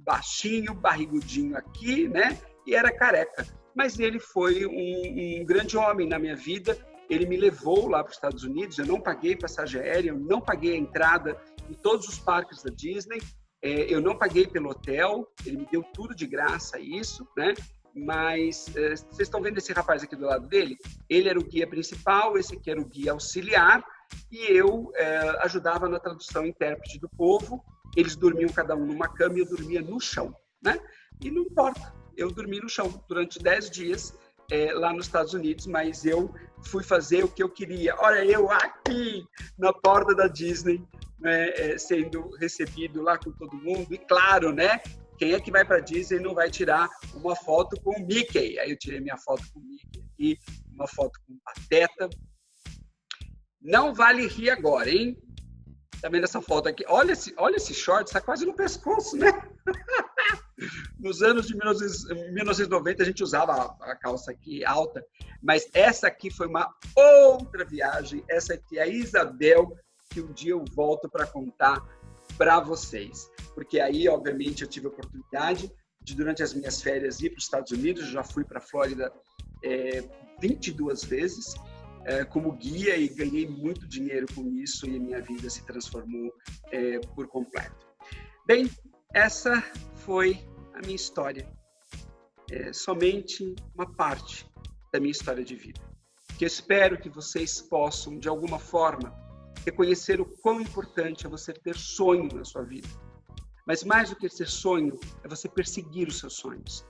baixinho, barrigudinho aqui, né, e era careca. Mas ele foi um grande homem na minha vida. Ele me levou lá para os Estados Unidos. Eu não paguei passagem aérea, eu não paguei a entrada em todos os parques da Disney, eu não paguei pelo hotel. Ele me deu tudo de graça, isso, né? Mas vocês estão vendo esse rapaz aqui do lado dele? Ele era o guia principal, esse aqui era o guia auxiliar, e eu ajudava na tradução e intérprete do povo. Eles dormiam cada um numa cama e eu dormia no chão, né? E não importa, eu dormi no chão durante 10 dias lá nos Estados Unidos, mas eu fui fazer o que eu queria. Olha, eu aqui na porta da Disney, né, sendo recebido lá com todo mundo, e claro, né? Quem é que vai para a Disney e não vai tirar uma foto com o Mickey? Aí eu tirei minha foto com o Mickey aqui, uma foto com o Pateta. Não vale rir agora, hein? Tá vendo essa foto aqui? Olha esse short, está quase no pescoço, né? Nos anos de 1990 a gente usava a calça aqui alta, mas essa aqui foi uma outra viagem. Essa aqui é a Isabel, que um dia eu volto para contar para vocês. Porque aí, obviamente, eu tive a oportunidade de, durante as minhas férias, ir para os Estados Unidos. Eu já fui para a Flórida 22 vezes como guia e ganhei muito dinheiro com isso e a minha vida se transformou por completo. Bem, essa foi a minha história. Somente uma parte da minha história de vida. Que eu espero que vocês possam, de alguma forma, reconhecer o quão importante é você ter sonho na sua vida. Mas mais do que ter sonho, é você perseguir os seus sonhos.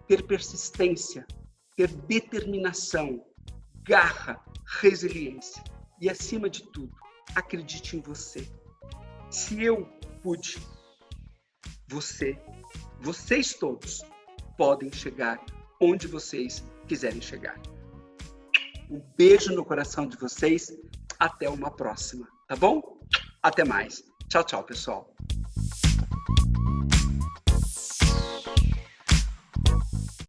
Ter persistência, ter determinação, garra, resiliência. E, acima de tudo, acredite em você. Se eu pude, vocês todos podem chegar onde vocês quiserem chegar. Um beijo no coração de vocês. Até uma próxima, tá bom? Até mais. Tchau, tchau, pessoal.